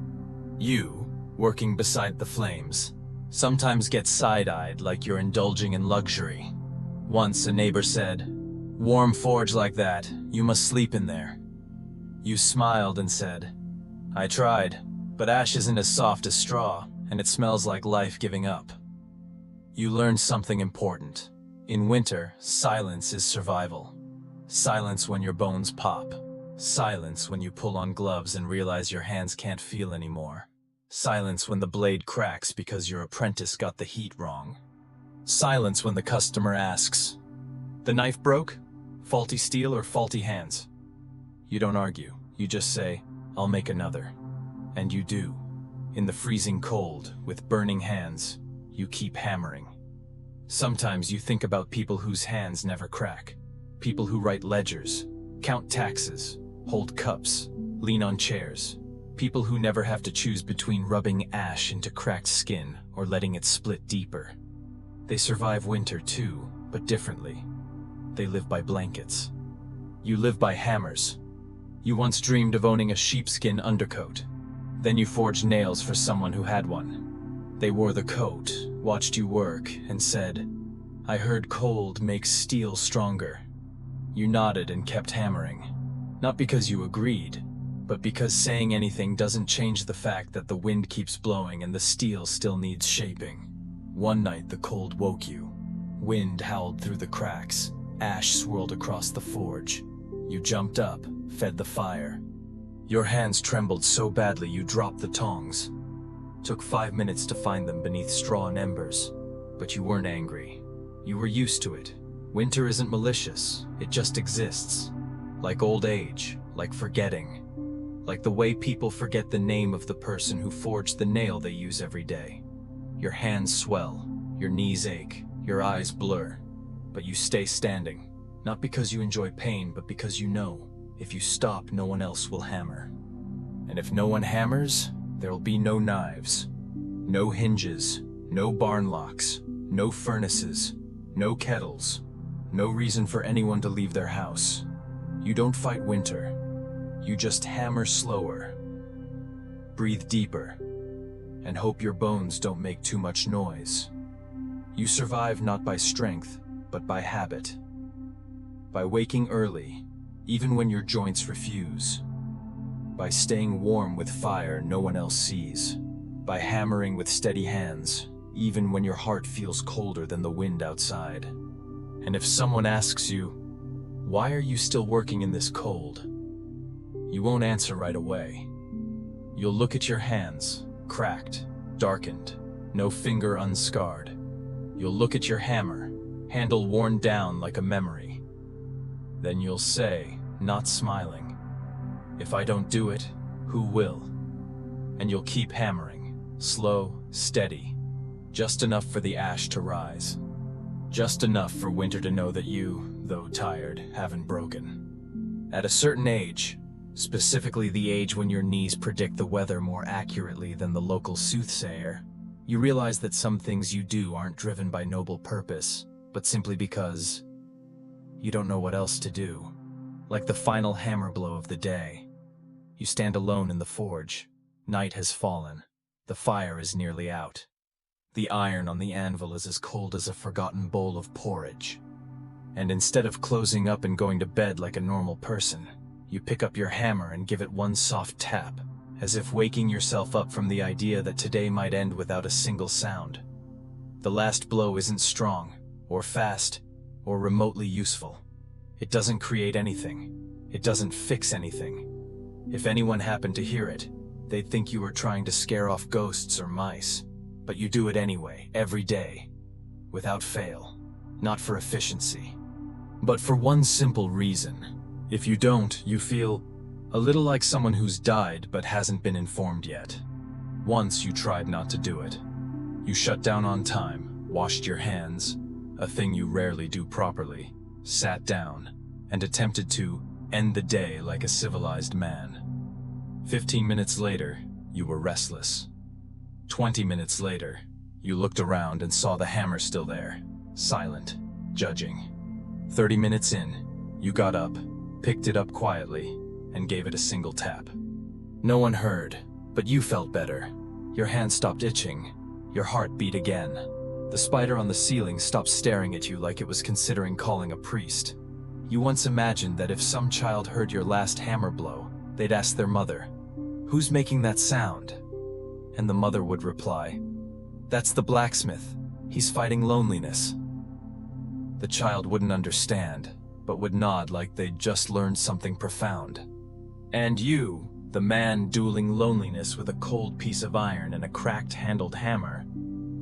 You, working beside the flames, sometimes get side-eyed like you're indulging in luxury. Once a neighbor said, "Warm forge like that, you must sleep in there." You smiled and said, "I tried, but ash isn't as soft as straw, and it smells like life giving up." You learned something important. In winter, silence is survival. Silence when your bones pop. Silence when you pull on gloves and realize your hands can't feel anymore. Silence when the blade cracks because your apprentice got the heat wrong. Silence when the customer asks, "The knife broke? Faulty steel or faulty hands?" You don't argue. You just say, "I'll make another." And you do. In the freezing cold, with burning hands, you keep hammering. Sometimes you think about people whose hands never crack. People who write ledgers, count taxes, hold cups, lean on chairs. People who never have to choose between rubbing ash into cracked skin or letting it split deeper. They survive winter too, but differently. They live by blankets. You live by hammers. You once dreamed of owning a sheepskin undercoat. Then you forged nails for someone who had one. They wore the coat, watched you work, and said, "I heard cold makes steel stronger." You nodded and kept hammering. Not because you agreed, but because saying anything doesn't change the fact that the wind keeps blowing and the steel still needs shaping. One night the cold woke you. Wind howled through the cracks. Ash swirled across the forge. You jumped up, fed the fire. Your hands trembled so badly you dropped the tongs. Took 5 minutes to find them beneath straw and embers. But you weren't angry. You were used to it. Winter isn't malicious, it just exists. Like old age, like forgetting. Like the way people forget the name of the person who forged the nail they use every day. Your hands swell, your knees ache, your eyes blur. But you stay standing, not because you enjoy pain, but because you know, if you stop, no one else will hammer. And if no one hammers, there'll be no knives, no hinges, no barn locks, no furnaces, no kettles, no reason for anyone to leave their house. You don't fight winter. You just hammer slower, breathe deeper, and hope your bones don't make too much noise. You survive not by strength, but by habit. By waking early, even when your joints refuse. By staying warm with fire no one else sees. By hammering with steady hands, even when your heart feels colder than the wind outside. And if someone asks you, "Why are you still working in this cold?" you won't answer right away. You'll look at your hands, cracked, darkened, no finger unscarred. You'll look at your hammer, handle worn down like a memory. Then you'll say, not smiling, "If I don't do it, who will?" And you'll keep hammering, slow, steady, just enough for the ash to rise. Just enough for winter to know that you, though tired, haven't broken. At a certain age, specifically the age when your knees predict the weather more accurately than the local soothsayer, you realize that some things you do aren't driven by noble purpose, but simply because you don't know what else to do. Like the final hammer blow of the day. You stand alone in the forge. Night has fallen. The fire is nearly out. The iron on the anvil is as cold as a forgotten bowl of porridge. And instead of closing up and going to bed like a normal person, you pick up your hammer and give it one soft tap, as if waking yourself up from the idea that today might end without a single sound. The last blow isn't strong, or fast, or remotely useful. It doesn't create anything. It doesn't fix anything. If anyone happened to hear it, they'd think you were trying to scare off ghosts or mice. But you do it anyway, every day, without fail, not for efficiency, But for one simple reason. If you don't, you feel a little like someone who's died but hasn't been informed yet. Once you tried not to do it. You shut down on time, washed your hands, a thing you rarely do properly, sat down, and attempted to end the day like a civilized man. 15 minutes later, you were restless. 20 minutes later, you looked around and saw the hammer still there, silent, judging. 30 minutes in, you got up, picked it up quietly, and gave it a single tap. No one heard, but you felt better. Your hand stopped itching. Your heart beat again. The spider on the ceiling stopped staring at you like it was considering calling a priest. You once imagined that if some child heard your last hammer blow, they'd ask their mother, "Who's making that sound?" And the mother would reply, "That's the blacksmith. He's fighting loneliness." The child wouldn't understand, but would nod like they'd just learned something profound. And you, the man dueling loneliness with a cold piece of iron and a cracked-handled hammer,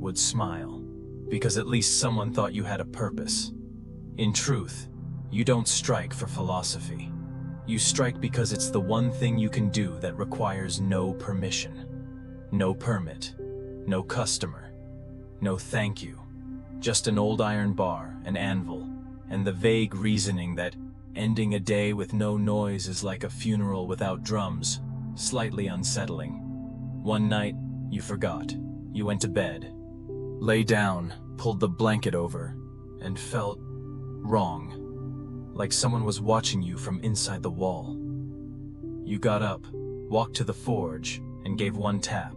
would smile, because at least someone thought you had a purpose. In truth, you don't strike for philosophy. You strike because it's the one thing you can do that requires no permission. No permit, no customer, no thank you. Just an old iron bar, an anvil, and the vague reasoning that ending a day with no noise is like a funeral without drums, slightly unsettling. One night, you forgot. You went to bed, lay down, pulled the blanket over, and felt wrong, like someone was watching you from inside the wall. You got up, walked to the forge, and gave one tap.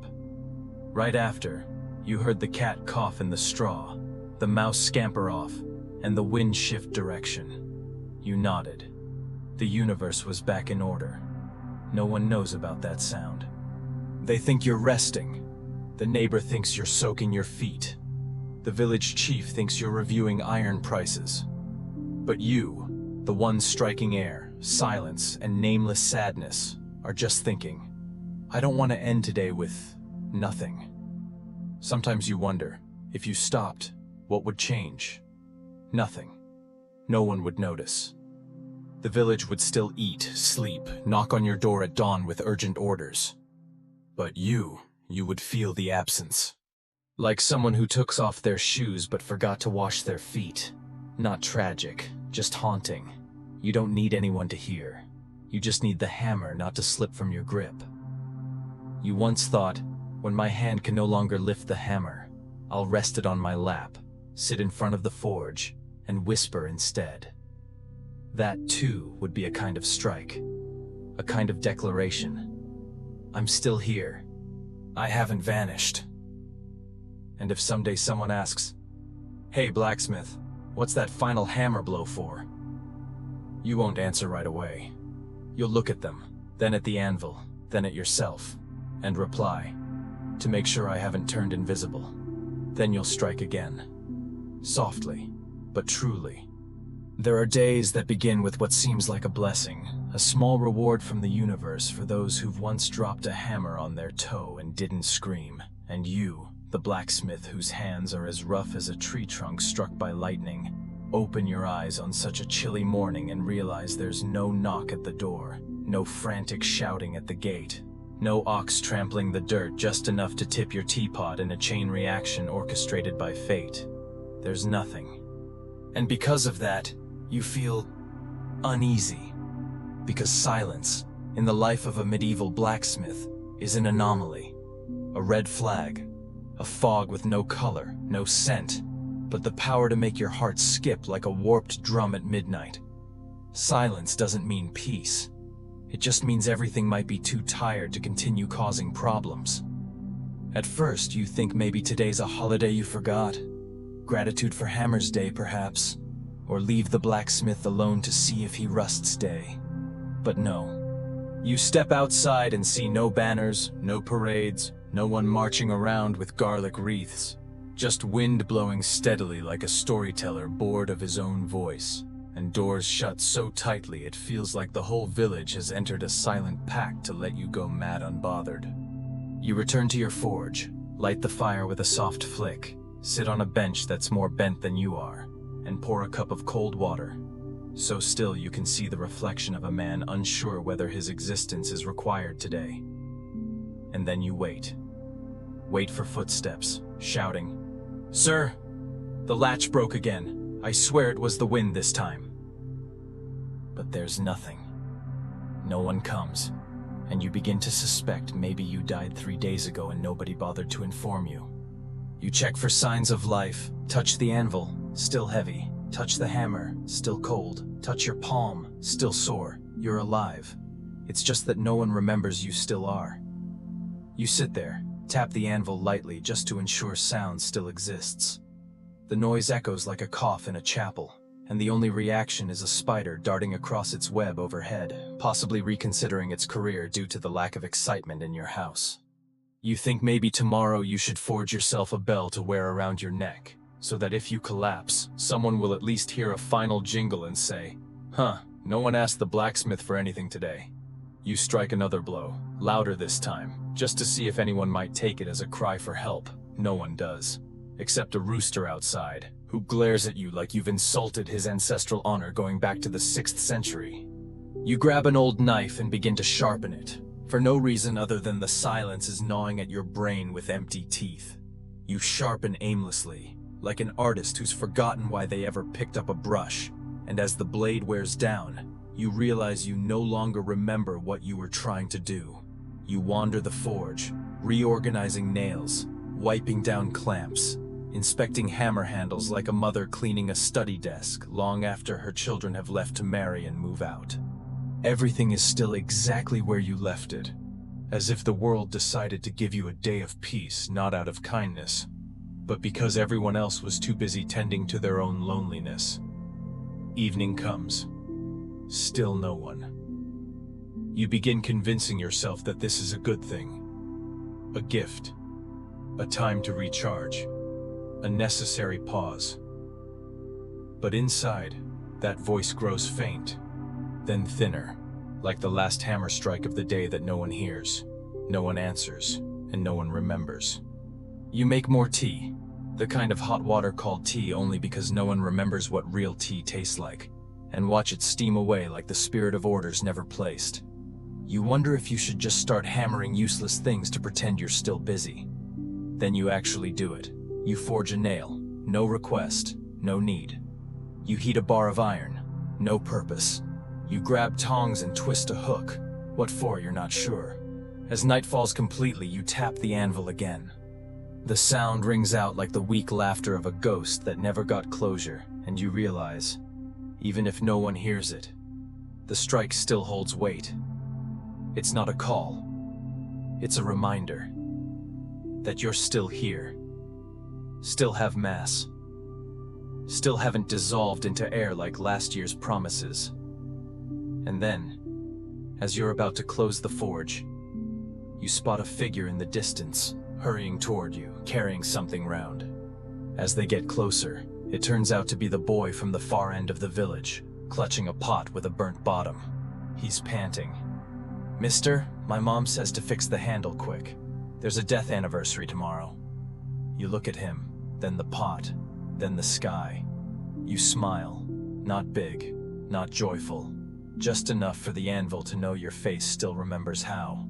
Right after, you heard the cat cough in the straw, the mouse scamper off, and the wind shift direction. You nodded. The universe was back in order. No one knows about that sound. They think you're resting. The neighbor thinks you're soaking your feet. The village chief thinks you're reviewing iron prices. But you, the one striking air, silence, and nameless sadness, are just thinking, I don't want to end today with nothing. Sometimes you wonder, if you stopped, what would change? Nothing. No one would notice. The village would still eat, sleep, knock on your door at dawn with urgent orders. But you would feel the absence. Like someone who took off their shoes but forgot to wash their feet. Not tragic, just haunting. You don't need anyone to hear. You just need the hammer not to slip from your grip. You once thought, when my hand can no longer lift the hammer, I'll rest it on my lap, sit in front of the forge, and whisper instead. That, too, would be a kind of strike. A kind of declaration. I'm still here. I haven't vanished. And if someday someone asks, "Hey, blacksmith, what's that final hammer blow for?" You won't answer right away. You'll look at them, then at the anvil, then at yourself, and reply, "To make sure I haven't turned invisible." Then you'll strike again. Softly, but truly. There are days that begin with what seems like a blessing, a small reward from the universe for those who've once dropped a hammer on their toe and didn't scream, and you, the blacksmith whose hands are as rough as a tree trunk struck by lightning, open your eyes on such a chilly morning and realize there's no knock at the door, no frantic shouting at the gate, no ox trampling the dirt just enough to tip your teapot in a chain reaction orchestrated by fate. There's nothing. And because of that, you feel uneasy. Because silence, in the life of a medieval blacksmith, is an anomaly. A red flag. A fog with no color, no scent, but the power to make your heart skip like a warped drum at midnight. Silence doesn't mean peace. It just means everything might be too tired to continue causing problems. At first, you think maybe today's a holiday you forgot. Gratitude for Hammer's Day, perhaps. Or leave the blacksmith alone to see if he rusts day. But no. You step outside and see no banners, no parades, no one marching around with garlic wreaths. Just wind blowing steadily like a storyteller bored of his own voice, and doors shut so tightly it feels like the whole village has entered a silent pact to let you go mad unbothered. You return to your forge, light the fire with a soft flick, sit on a bench that's more bent than you are, and pour a cup of cold water. So still you can see the reflection of a man unsure whether his existence is required today. And then you wait. Wait for footsteps, shouting, "Sir, the latch broke again. I swear it was the wind this time." But there's nothing. No one comes, and you begin to suspect maybe you died 3 days ago and nobody bothered to inform you. You check for signs of life, touch the anvil, still heavy, touch the hammer, still cold, touch your palm, still sore, you're alive. It's just that no one remembers you still are. You sit there, tap the anvil lightly just to ensure sound still exists. The noise echoes like a cough in a chapel, and the only reaction is a spider darting across its web overhead, possibly reconsidering its career due to the lack of excitement in your house. You think maybe tomorrow you should forge yourself a bell to wear around your neck, so that if you collapse, someone will at least hear a final jingle and say, "Huh, no one asked the blacksmith for anything today." You strike another blow, louder this time, just to see if anyone might take it as a cry for help. No one does, except a rooster outside, who glares at you like you've insulted his ancestral honor going back to the 6th century. You grab an old knife and begin to sharpen it, for no reason other than the silence is gnawing at your brain with empty teeth. You sharpen aimlessly, like an artist who's forgotten why they ever picked up a brush, and as the blade wears down, you realize you no longer remember what you were trying to do. You wander the forge, reorganizing nails, wiping down clamps, inspecting hammer handles like a mother cleaning a study desk long after her children have left to marry and move out. Everything is still exactly where you left it, as if the world decided to give you a day of peace not out of kindness, but because everyone else was too busy tending to their own loneliness. Evening comes. Still no one. You begin convincing yourself that this is a good thing. A gift. A time to recharge. A necessary pause. But inside, that voice grows faint, then thinner, like the last hammer strike of the day that no one hears, no one answers, and no one remembers. You make more tea, the kind of hot water called tea only because no one remembers what real tea tastes like, and watch it steam away like the spirit of orders never placed. You wonder if you should just start hammering useless things to pretend you're still busy. Then you actually do it. You forge a nail, no request, no need. You heat a bar of iron, no purpose. You grab tongs and twist a hook, what for you're not sure. As night falls completely, you tap the anvil again. The sound rings out like the weak laughter of a ghost that never got closure, and you realize, even if no one hears it, the strike still holds weight. It's not a call. It's a reminder that you're still here, still have mass, still haven't dissolved into air like last year's promises. And then, as you're about to close the forge, you spot a figure in the distance, hurrying toward you, carrying something round. As they get closer, it turns out to be the boy from the far end of the village, clutching a pot with a burnt bottom. He's panting. "Mister, my mom says to fix the handle quick. There's a death anniversary tomorrow." You look at him, then the pot, then the sky. You smile, not big, not joyful, just enough for the anvil to know your face still remembers how.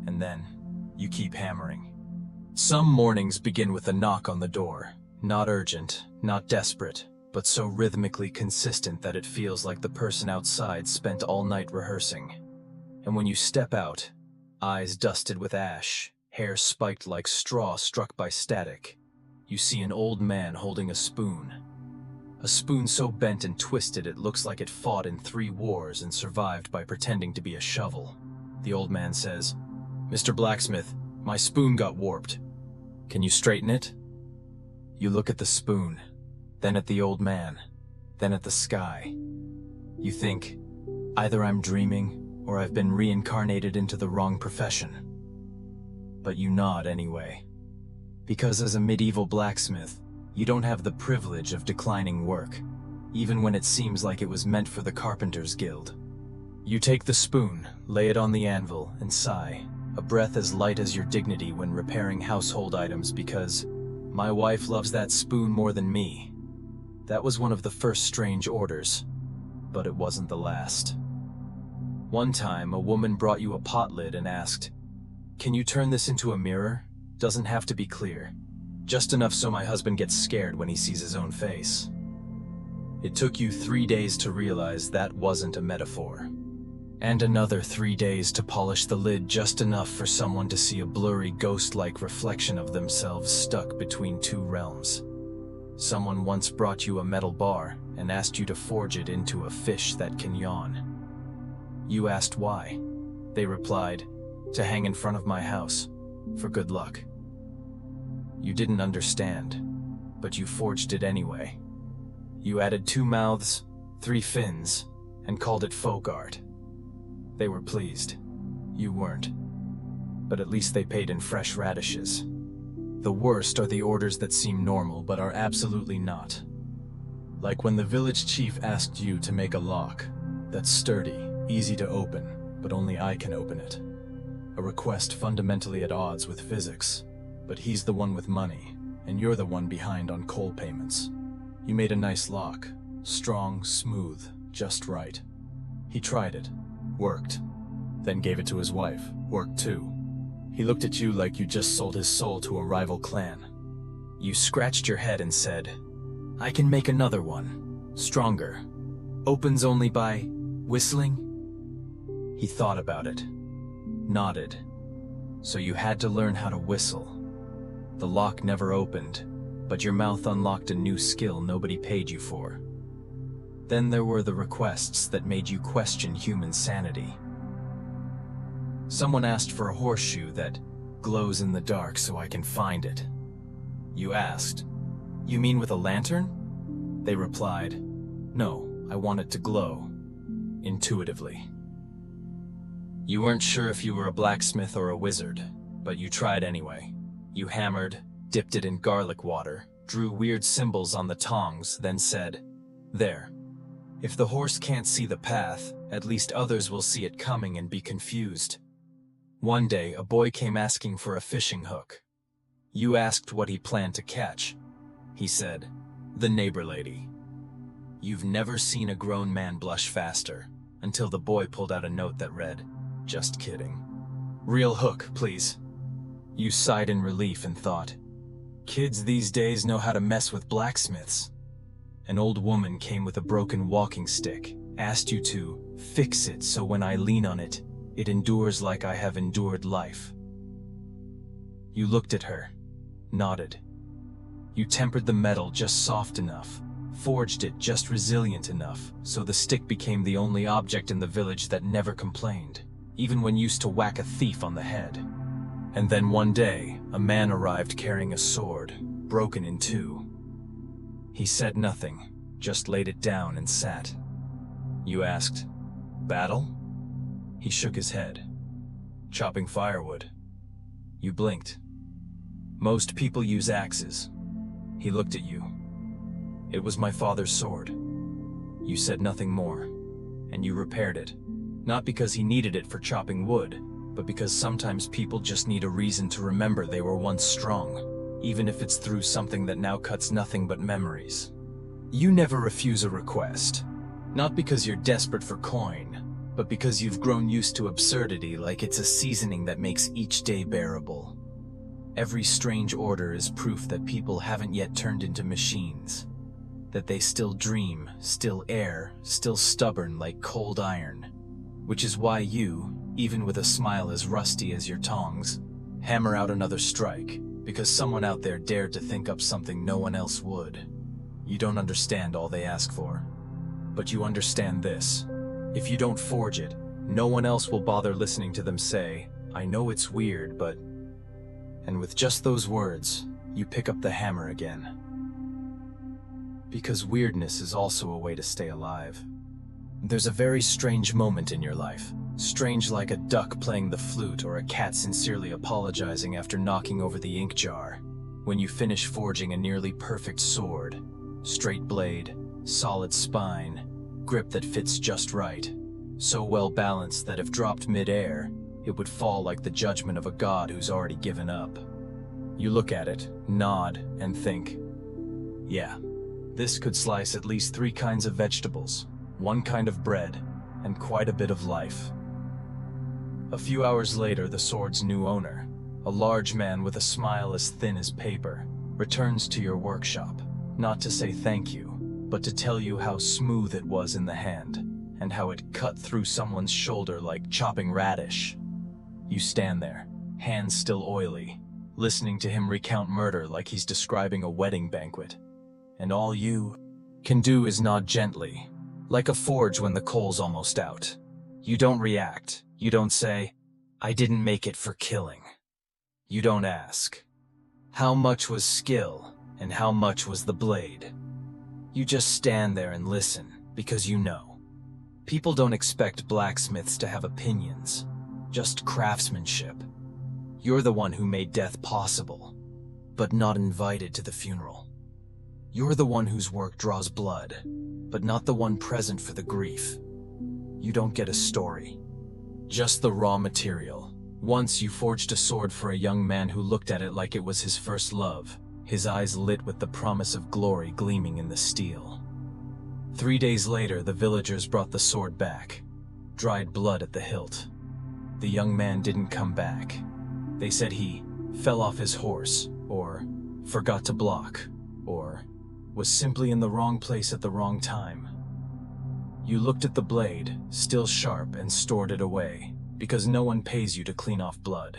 And then, you keep hammering. Some mornings begin with a knock on the door. Not urgent, not desperate, but so rhythmically consistent that it feels like the person outside spent all night rehearsing. And when you step out, eyes dusted with ash, hair spiked like straw struck by static, you see an old man holding a spoon. A spoon so bent and twisted it looks like it fought in 3 wars and survived by pretending to be a shovel. The old man says, "Mr. Blacksmith, my spoon got warped. Can you straighten it?" You look at the spoon, then at the old man, then at the sky. You think, either I'm dreaming or I've been reincarnated into the wrong profession. But you nod anyway. Because as a medieval blacksmith, you don't have the privilege of declining work, even when it seems like it was meant for the Carpenters Guild. You take the spoon, lay it on the anvil, and sigh, a breath as light as your dignity when repairing household items because my wife loves that spoon more than me. That was one of the first strange orders. but it wasn't the last. One time, a woman brought you a pot lid and asked, "Can you turn this into a mirror? Doesn't have to be clear. Just enough so my husband gets scared when he sees his own face." It took you 3 days to realize that wasn't a metaphor. And another 3 days to polish the lid just enough for someone to see a blurry ghost-like reflection of themselves stuck between two realms. Someone once brought you a metal bar and asked you to forge it into a fish that can yawn. You asked why. They replied, "To hang in front of my house, for good luck." You didn't understand, but you forged it anyway. You added 2 mouths, 3 fins, and called it folk art. They were pleased. You weren't. But at least they paid in fresh radishes. The worst are the orders that seem normal but are absolutely not. Like when the village chief asked you to make a lock that's sturdy, easy to open, but only I can open it. A request fundamentally at odds with physics, but he's the one with money, and you're the one behind on coal payments. You made a nice lock, strong, smooth, just right. He tried it, worked, then gave it to his wife, worked too. He looked at you like you just sold his soul to a rival clan. You scratched your head and said, "I can make another one, stronger. Opens only by whistling?" He thought about it, nodded. So you had to learn how to whistle. The lock never opened, but your mouth unlocked a new skill nobody paid you for. Then there were the requests that made you question human sanity. Someone asked for a horseshoe that glows in the dark so I can find it. You asked, "You mean with a lantern?" They replied, "No, I want it to glow." Intuitively. You weren't sure if you were a blacksmith or a wizard, but you tried anyway. You hammered, dipped it in garlic water, drew weird symbols on the tongs, then said, "There. If the horse can't see the path, at least others will see it coming and be confused." One day, a boy came asking for a fishing hook. You asked what he planned to catch. He said, "The neighbor lady." You've never seen a grown man blush faster, until the boy pulled out a note that read, "Just kidding. Real hook, please." You sighed in relief and thought, "Kids these days know how to mess with blacksmiths." An old woman came with a broken walking stick, asked you to fix it so when I lean on it, it endures like I have endured life. You looked at her, nodded. You tempered the metal just soft enough, forged it just resilient enough, so the stick became the only object in the village that never complained, even when used to whack a thief on the head. And then one day, a man arrived carrying a sword, broken in 2. He said nothing, just laid it down and sat. You asked, "Battle?" He shook his head. "Chopping firewood." You blinked. "Most people use axes." He looked at you. "It was my father's sword." You said nothing more, and you repaired it, not because he needed it for chopping wood, but because sometimes people just need a reason to remember they were once strong, even if it's through something that now cuts nothing but memories. You never refuse a request, not because you're desperate for coin, but because you've grown used to absurdity like it's a seasoning that makes each day bearable. Every strange order is proof that people haven't yet turned into machines, that they still dream, still err, still stubborn like cold iron, which is why you, even with a smile as rusty as your tongs, hammer out another strike, because someone out there dared to think up something no one else would. You don't understand all they ask for, but you understand this. If you don't forge it, no one else will bother listening to them say, "I know it's weird, but..." And with just those words, you pick up the hammer again. Because weirdness is also a way to stay alive. There's a very strange moment in your life, strange like a duck playing the flute or a cat sincerely apologizing after knocking over the ink jar, when you finish forging a nearly perfect sword, straight blade, solid spine, grip that fits just right, so well balanced that if dropped mid-air, it would fall like the judgment of a god who's already given up. You look at it, nod, and think, "Yeah, this could slice at least 3 kinds of vegetables, one kind of bread, and quite a bit of life. A few hours later, the sword's new owner, a large man with a smile as thin as paper, returns to your workshop, not to say thank you, but to tell you how smooth it was in the hand, and how it cut through someone's shoulder like chopping radish. You stand there, hands still oily, listening to him recount murder like he's describing a wedding banquet. And all you can do is nod gently, like a forge when the coal's almost out. You don't react. You don't say, "I didn't make it for killing." You don't ask, "How much was skill and how much was the blade?" You just stand there and listen, because you know. People don't expect blacksmiths to have opinions, just craftsmanship. You're the one who made death possible, but not invited to the funeral. You're the one whose work draws blood, but not the one present for the grief. You don't get a story, just the raw material. Once you forged a sword for a young man who looked at it like it was his first love, his eyes lit with the promise of glory gleaming in the steel. 3 days later, the villagers brought the sword back, dried blood at the hilt. The young man didn't come back. They said he fell off his horse, or forgot to block, or was simply in the wrong place at the wrong time. You looked at the blade, still sharp, and stored it away, because no one pays you to clean off blood.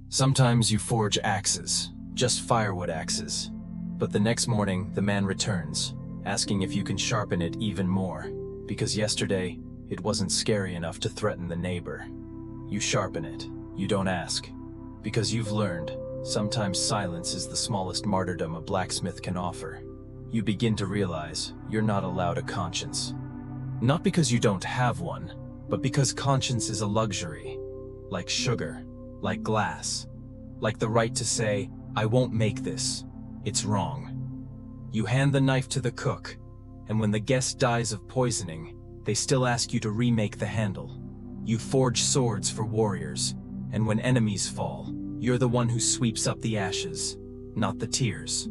Sometimes you forge axes, just firewood axes, but the next morning the man returns, asking if you can sharpen it even more, because yesterday it wasn't scary enough to threaten the neighbor. You sharpen it. You don't ask, because you've learned sometimes silence is the smallest martyrdom a blacksmith can offer. You begin to realize you're not allowed a conscience. Not because you don't have one, but because conscience is a luxury, like sugar, like glass, like the right to say, "I won't make this, it's wrong." You hand the knife to the cook, and when the guest dies of poisoning, they still ask you to remake the handle. You forge swords for warriors, and when enemies fall, you're the one who sweeps up the ashes, not the tears.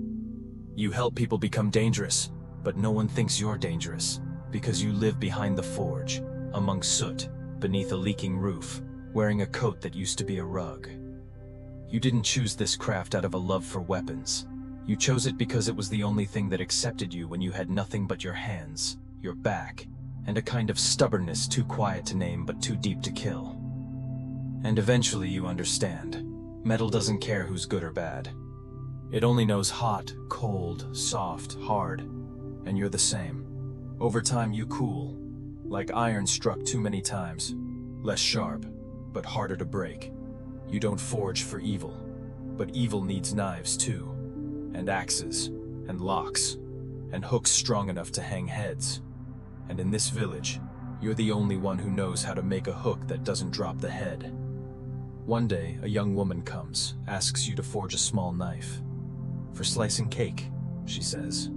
You help people become dangerous, but no one thinks you're dangerous, because you live behind the forge, among soot, beneath a leaking roof, wearing a coat that used to be a rug. You didn't choose this craft out of a love for weapons. You chose it because it was the only thing that accepted you when you had nothing but your hands, your back, and a kind of stubbornness too quiet to name but too deep to kill. And eventually you understand. Metal doesn't care who's good or bad. It only knows hot, cold, soft, hard, and you're the same. Over time you cool, like iron struck too many times, less sharp, but harder to break. You don't forge for evil, but evil needs knives too, and axes, and locks, and hooks strong enough to hang heads. And in this village, you're the only one who knows how to make a hook that doesn't drop the head. One day, a young woman comes, asks you to forge a small knife. "For slicing cake," she says.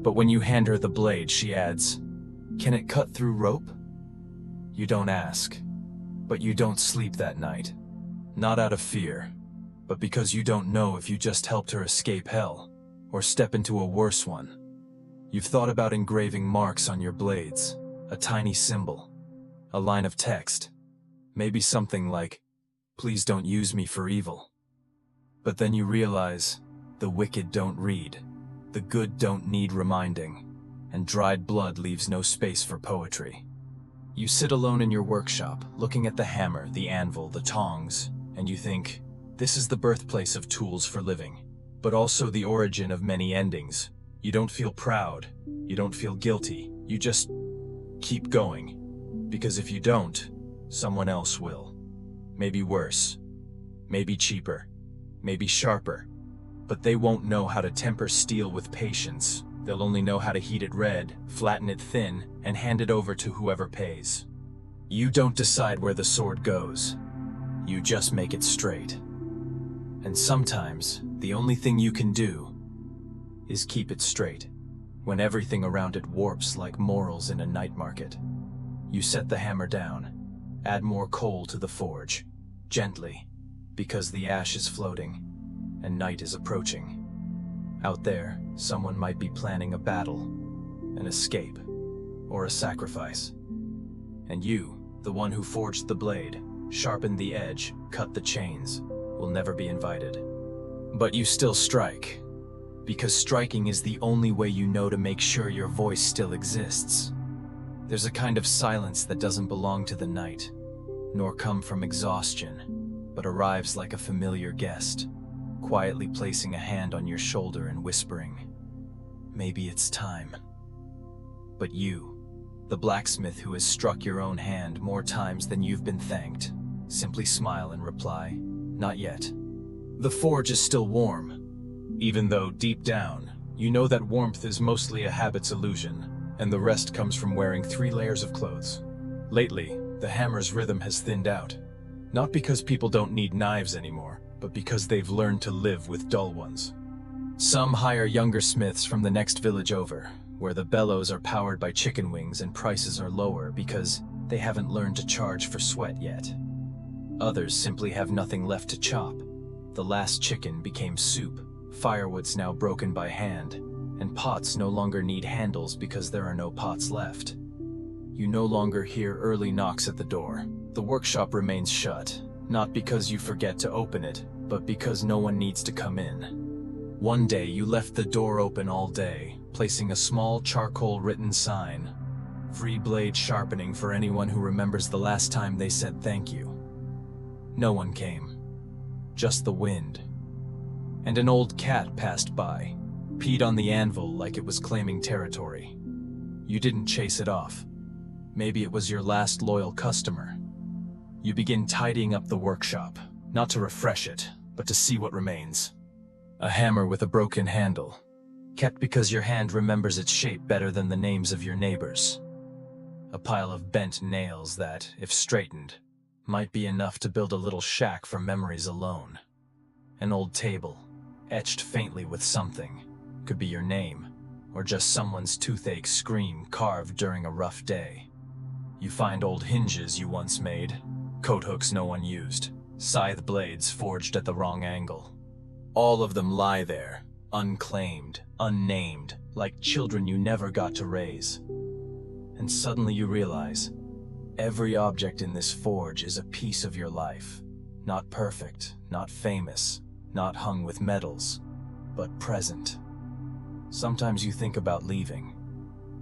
But when you hand her the blade, she adds, "Can it cut through rope?" You don't ask, but you don't sleep that night. Not out of fear, but because you don't know if you just helped her escape hell, or step into a worse one. You've thought about engraving marks on your blades, a tiny symbol, a line of text, maybe something like, "Please don't use me for evil." But then you realize, the wicked don't read, the good don't need reminding, and dried blood leaves no space for poetry. You sit alone in your workshop, looking at the hammer, the anvil, the tongs, and you think, this is the birthplace of tools for living, but also the origin of many endings. You don't feel proud, you don't feel guilty, you just keep going. Because if you don't, someone else will. Maybe worse, maybe cheaper, maybe sharper, but they won't know how to temper steel with patience. They'll only know how to heat it red, flatten it thin, and hand it over to whoever pays. You don't decide where the sword goes. You just make it straight. And sometimes, the only thing you can do is keep it straight, when everything around it warps like morals in a night market. You set the hammer down, add more coal to the forge, gently, because the ash is floating, and night is approaching. Out there, someone might be planning a battle, an escape, or a sacrifice. And you, the one who forged the blade, sharpened the edge, cut the chains, will never be invited. But you still strike, because striking is the only way you know to make sure your voice still exists. There's a kind of silence that doesn't belong to the night, nor come from exhaustion, but arrives like a familiar guest, quietly placing a hand on your shoulder and whispering, "Maybe it's time." But you, the blacksmith who has struck your own hand more times than you've been thanked, simply smile and reply, "Not yet." The forge is still warm, even though deep down, you know that warmth is mostly a habit's illusion, and the rest comes from wearing 3 layers of clothes. Lately, the hammer's rhythm has thinned out, not because people don't need knives anymore, but because they've learned to live with dull ones. Some hire younger smiths from the next village over, where the bellows are powered by chicken wings and prices are lower because they haven't learned to charge for sweat yet. Others simply have nothing left to chop. The last chicken became soup, firewood's now broken by hand, and pots no longer need handles because there are no pots left. You no longer hear early knocks at the door. The workshop remains shut, not because you forget to open it, but because no one needs to come in. One day you left the door open all day, placing a small charcoal-written sign, "Free blade sharpening for anyone who remembers the last time they said thank you." No one came, just the wind. And an old cat passed by, peed on the anvil like it was claiming territory. You didn't chase it off. Maybe it was your last loyal customer. You begin tidying up the workshop, not to refresh it, but to see what remains. A hammer with a broken handle, kept because your hand remembers its shape better than the names of your neighbors. A pile of bent nails that, if straightened, might be enough to build a little shack for memories alone. An old table, etched faintly with something, could be your name, or just someone's toothache scream carved during a rough day. You find old hinges you once made, coat hooks no one used, scythe blades forged at the wrong angle. All of them lie there, unclaimed, unnamed, like children you never got to raise. And suddenly you realize, every object in this forge is a piece of your life. Not perfect, not famous, not hung with medals, but present. Sometimes you think about leaving,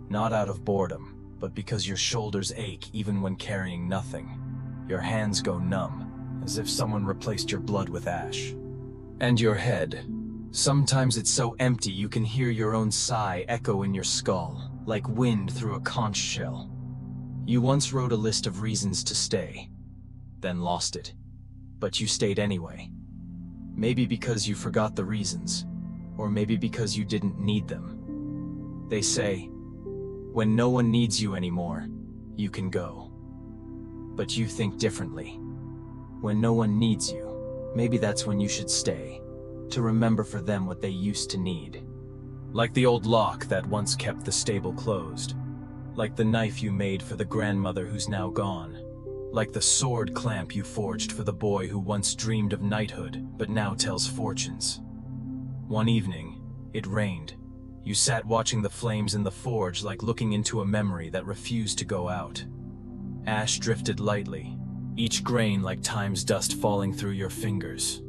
not out of boredom, but because your shoulders ache even when carrying nothing. Your hands go numb, as if someone replaced your blood with ash. And your head. Sometimes it's so empty you can hear your own sigh echo in your skull, like wind through a conch shell. You once wrote a list of reasons to stay, then lost it. But you stayed anyway. Maybe because you forgot the reasons, or maybe because you didn't need them. They say, when no one needs you anymore, you can go. But you think differently. When no one needs you, maybe that's when you should stay, to remember for them what they used to need. Like the old lock that once kept the stable closed. Like the knife you made for the grandmother who's now gone. Like the sword clamp you forged for the boy who once dreamed of knighthood, but now tells fortunes. One evening, it rained. You sat watching the flames in the forge like looking into a memory that refused to go out. Ash drifted lightly, each grain like time's dust falling through your fingers.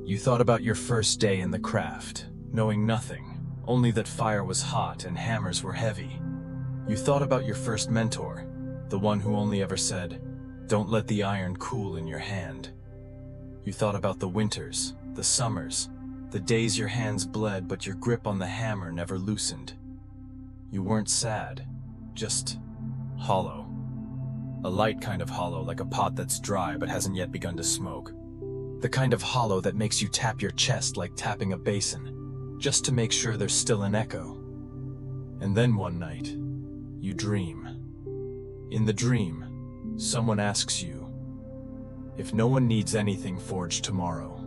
You thought about your first day in the craft, knowing nothing, only that fire was hot and hammers were heavy. You thought about your first mentor, the one who only ever said, "Don't let the iron cool in your hand." You thought about the winters, the summers, the days your hands bled but your grip on the hammer never loosened. You weren't sad, just hollow. A light kind of hollow, like a pot that's dry but hasn't yet begun to smoke. The kind of hollow that makes you tap your chest like tapping a basin, just to make sure there's still an echo. And then one night, you dream. In the dream, someone asks you, "If no one needs anything forged tomorrow,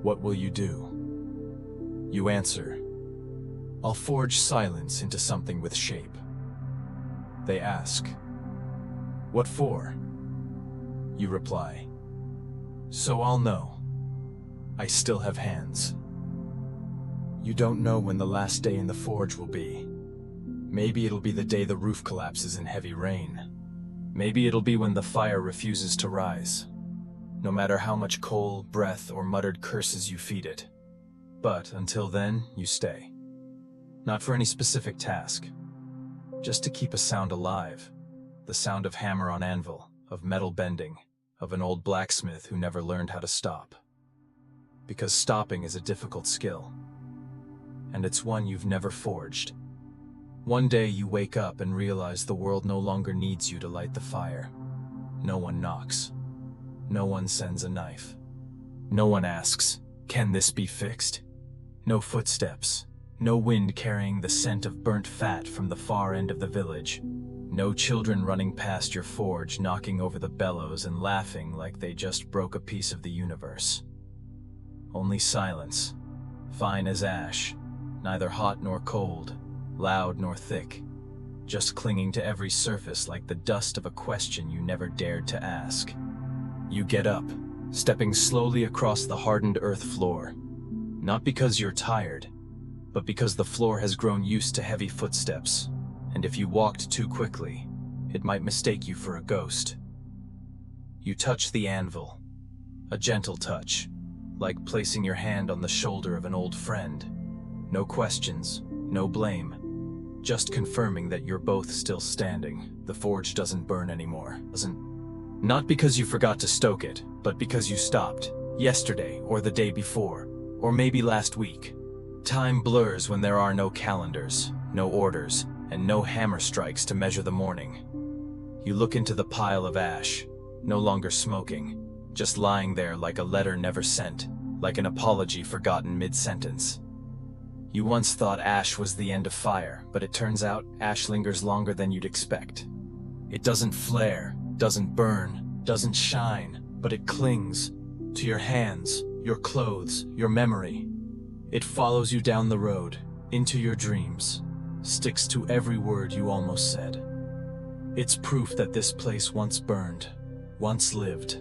what will you do?" You answer, "I'll forge silence into something with shape." They ask, "What for?" You reply, "So I'll know. I still have hands." You don't know when the last day in the forge will be. Maybe it'll be the day the roof collapses in heavy rain. Maybe it'll be when the fire refuses to rise, no matter how much coal, breath, or muttered curses you feed it. But until then, you stay. Not for any specific task, just to keep a sound alive. The sound of hammer on anvil, of metal bending, of an old blacksmith who never learned how to stop. Because stopping is a difficult skill, and it's one you've never forged. One day you wake up and realize the world no longer needs you to light the fire. No one knocks. No one sends a knife. No one asks, "Can this be fixed?" No footsteps. No wind carrying the scent of burnt fat from the far end of the village. No children running past your forge, knocking over the bellows and laughing like they just broke a piece of the universe. Only silence, fine as ash, neither hot nor cold, loud nor thick, just clinging to every surface like the dust of a question you never dared to ask. You get up, stepping slowly across the hardened earth floor, not because you're tired, but because the floor has grown used to heavy footsteps, and if you walked too quickly, it might mistake you for a ghost. You touch the anvil, a gentle touch, like placing your hand on the shoulder of an old friend. No questions, no blame. Just confirming that you're both still standing. The forge doesn't burn anymore. Not because you forgot to stoke it, but because you stopped. Yesterday, or the day before, or maybe last week. Time blurs when there are no calendars, no orders, and no hammer strikes to measure the morning. You look into the pile of ash, no longer smoking, just lying there like a letter never sent, like an apology forgotten mid-sentence. You once thought ash was the end of fire, but it turns out ash lingers longer than you'd expect. It doesn't flare, doesn't burn, doesn't shine, but it clings to your hands, your clothes, your memory. It follows you down the road, into your dreams, sticks to every word you almost said. It's proof that this place once burned, once lived,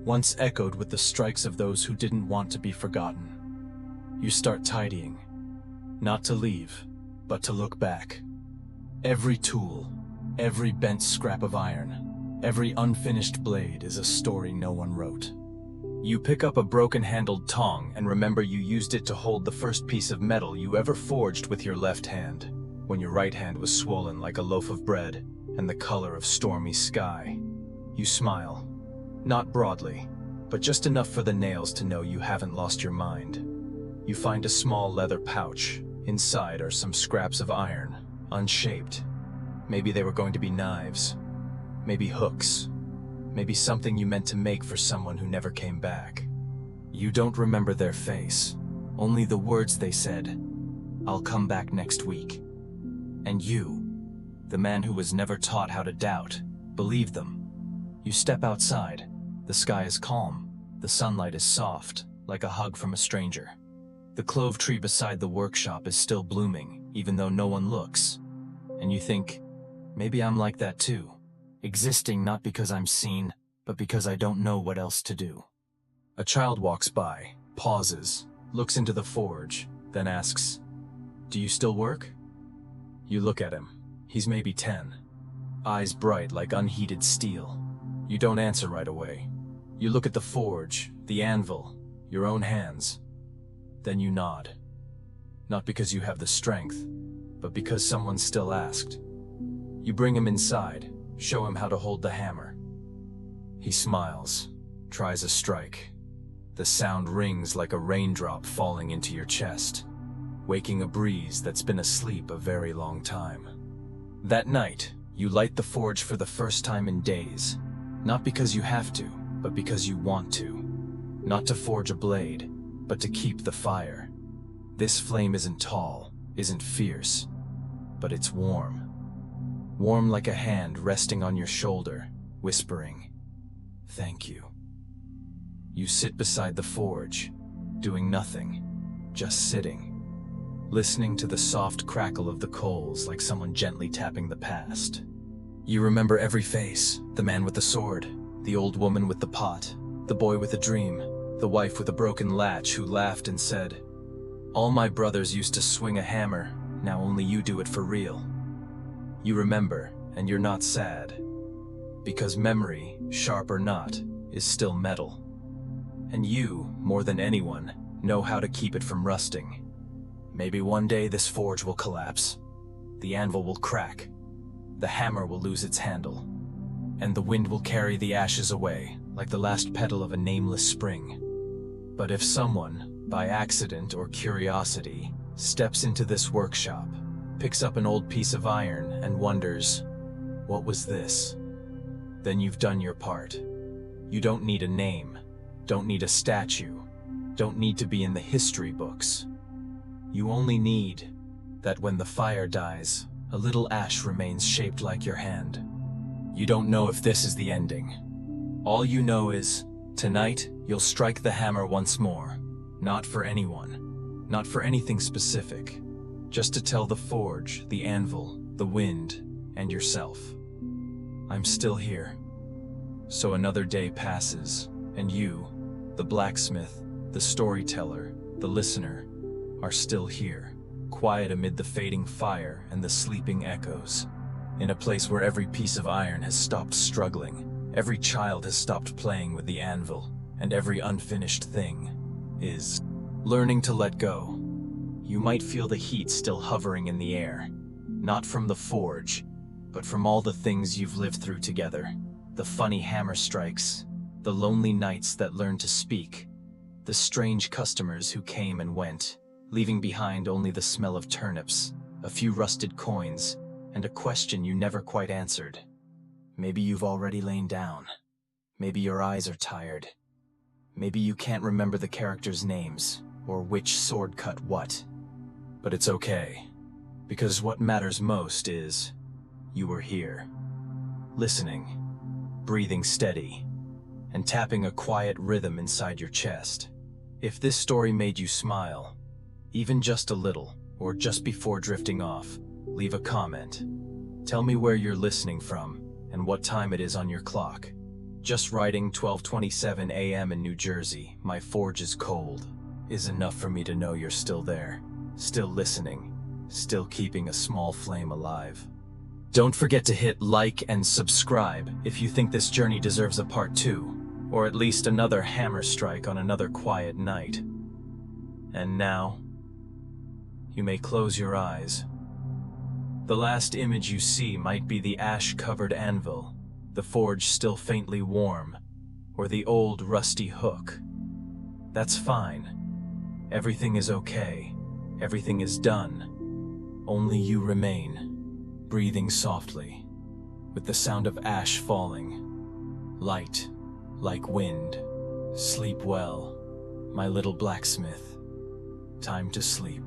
once echoed with the strikes of those who didn't want to be forgotten. You start tidying. Not to leave, but to look back. Every tool, every bent scrap of iron, every unfinished blade is a story no one wrote. You pick up a broken-handled tong and remember you used it to hold the first piece of metal you ever forged with your left hand, when your right hand was swollen like a loaf of bread and the color of stormy sky. You smile, not broadly, but just enough for the nails to know you haven't lost your mind. You find a small leather pouch. Inside are some scraps of iron, unshaped. Maybe they were going to be knives, maybe hooks, maybe something you meant to make for someone who never came back. You don't remember their face, only the words they said, "I'll come back next week." And you, the man who was never taught how to doubt, believed them. You step outside. The sky is calm. The sunlight is soft, like a hug from a stranger. The clove tree beside the workshop is still blooming, even though no one looks. And you think, maybe I'm like that too, existing not because I'm seen, but because I don't know what else to do. A child walks by, pauses, looks into the forge, then asks, "Do you still work?" You look at him. He's maybe 10. Eyes bright like unheated steel. You don't answer right away. You look at the forge, the anvil, your own hands. Then you nod. Not because you have the strength, but because someone still asked. You bring him inside, show him how to hold the hammer. He smiles, tries a strike. The sound rings like a raindrop falling into your chest, waking a breeze that's been asleep a very long time. That night, you light the forge for the first time in days, not because you have to, but because you want to. Not to forge a blade, but to keep the fire. This flame isn't tall, isn't fierce, but it's warm. Warm like a hand resting on your shoulder, whispering, "Thank you." You sit beside the forge, doing nothing, just sitting, listening to the soft crackle of the coals like someone gently tapping the past. You remember every face, the man with the sword, the old woman with the pot, the boy with a dream, the wife with a broken latch who laughed and said, "All my brothers used to swing a hammer, now only you do it for real." You remember, and you're not sad. Because memory, sharp or not, is still metal. And you, more than anyone, know how to keep it from rusting. Maybe one day this forge will collapse. The anvil will crack. The hammer will lose its handle. And the wind will carry the ashes away, like the last petal of a nameless spring. But if someone, by accident or curiosity, steps into this workshop, picks up an old piece of iron and wonders, what was this? Then you've done your part. You don't need a name, don't need a statue, don't need to be in the history books. You only need that when the fire dies, a little ash remains shaped like your hand. You don't know if this is the ending. All you know is, tonight you'll strike the hammer once more. Not for anyone, not for anything specific, just to tell the forge, the anvil, the wind, and yourself, I'm still here. So another day passes, and you, the blacksmith, the storyteller, the listener, are still here, quiet amid the fading fire and the sleeping echoes, in a place where every piece of iron has stopped struggling, every child has stopped playing with the anvil, and every unfinished thing is learning to let go. You might feel the heat still hovering in the air, not from the forge, but from all the things you've lived through together. The funny hammer strikes, the lonely nights that learned to speak, the strange customers who came and went, leaving behind only the smell of turnips, a few rusted coins, and a question you never quite answered. Maybe you've already lain down. Maybe your eyes are tired. Maybe you can't remember the characters' names, or which sword cut what. But it's okay, because what matters most is you were here, listening, breathing steady, and tapping a quiet rhythm inside your chest. If this story made you smile, even just a little, or just before drifting off, leave a comment. Tell me where you're listening from, and what time it is on your clock. Just writing 12:27 a.m. in New Jersey, my forge is cold, is enough for me to know you're still there, still listening, still keeping a small flame alive. Don't forget to hit like and subscribe if you think this journey deserves a part 2, or at least another hammer strike on another quiet night. And now, you may close your eyes. The last image you see might be the ash-covered anvil, the forge still faintly warm, or the old rusty hook. That's fine. Everything is okay. Everything is done. Only you remain, breathing softly, with the sound of ash falling, light like wind. Sleep well, my little blacksmith. Time to sleep.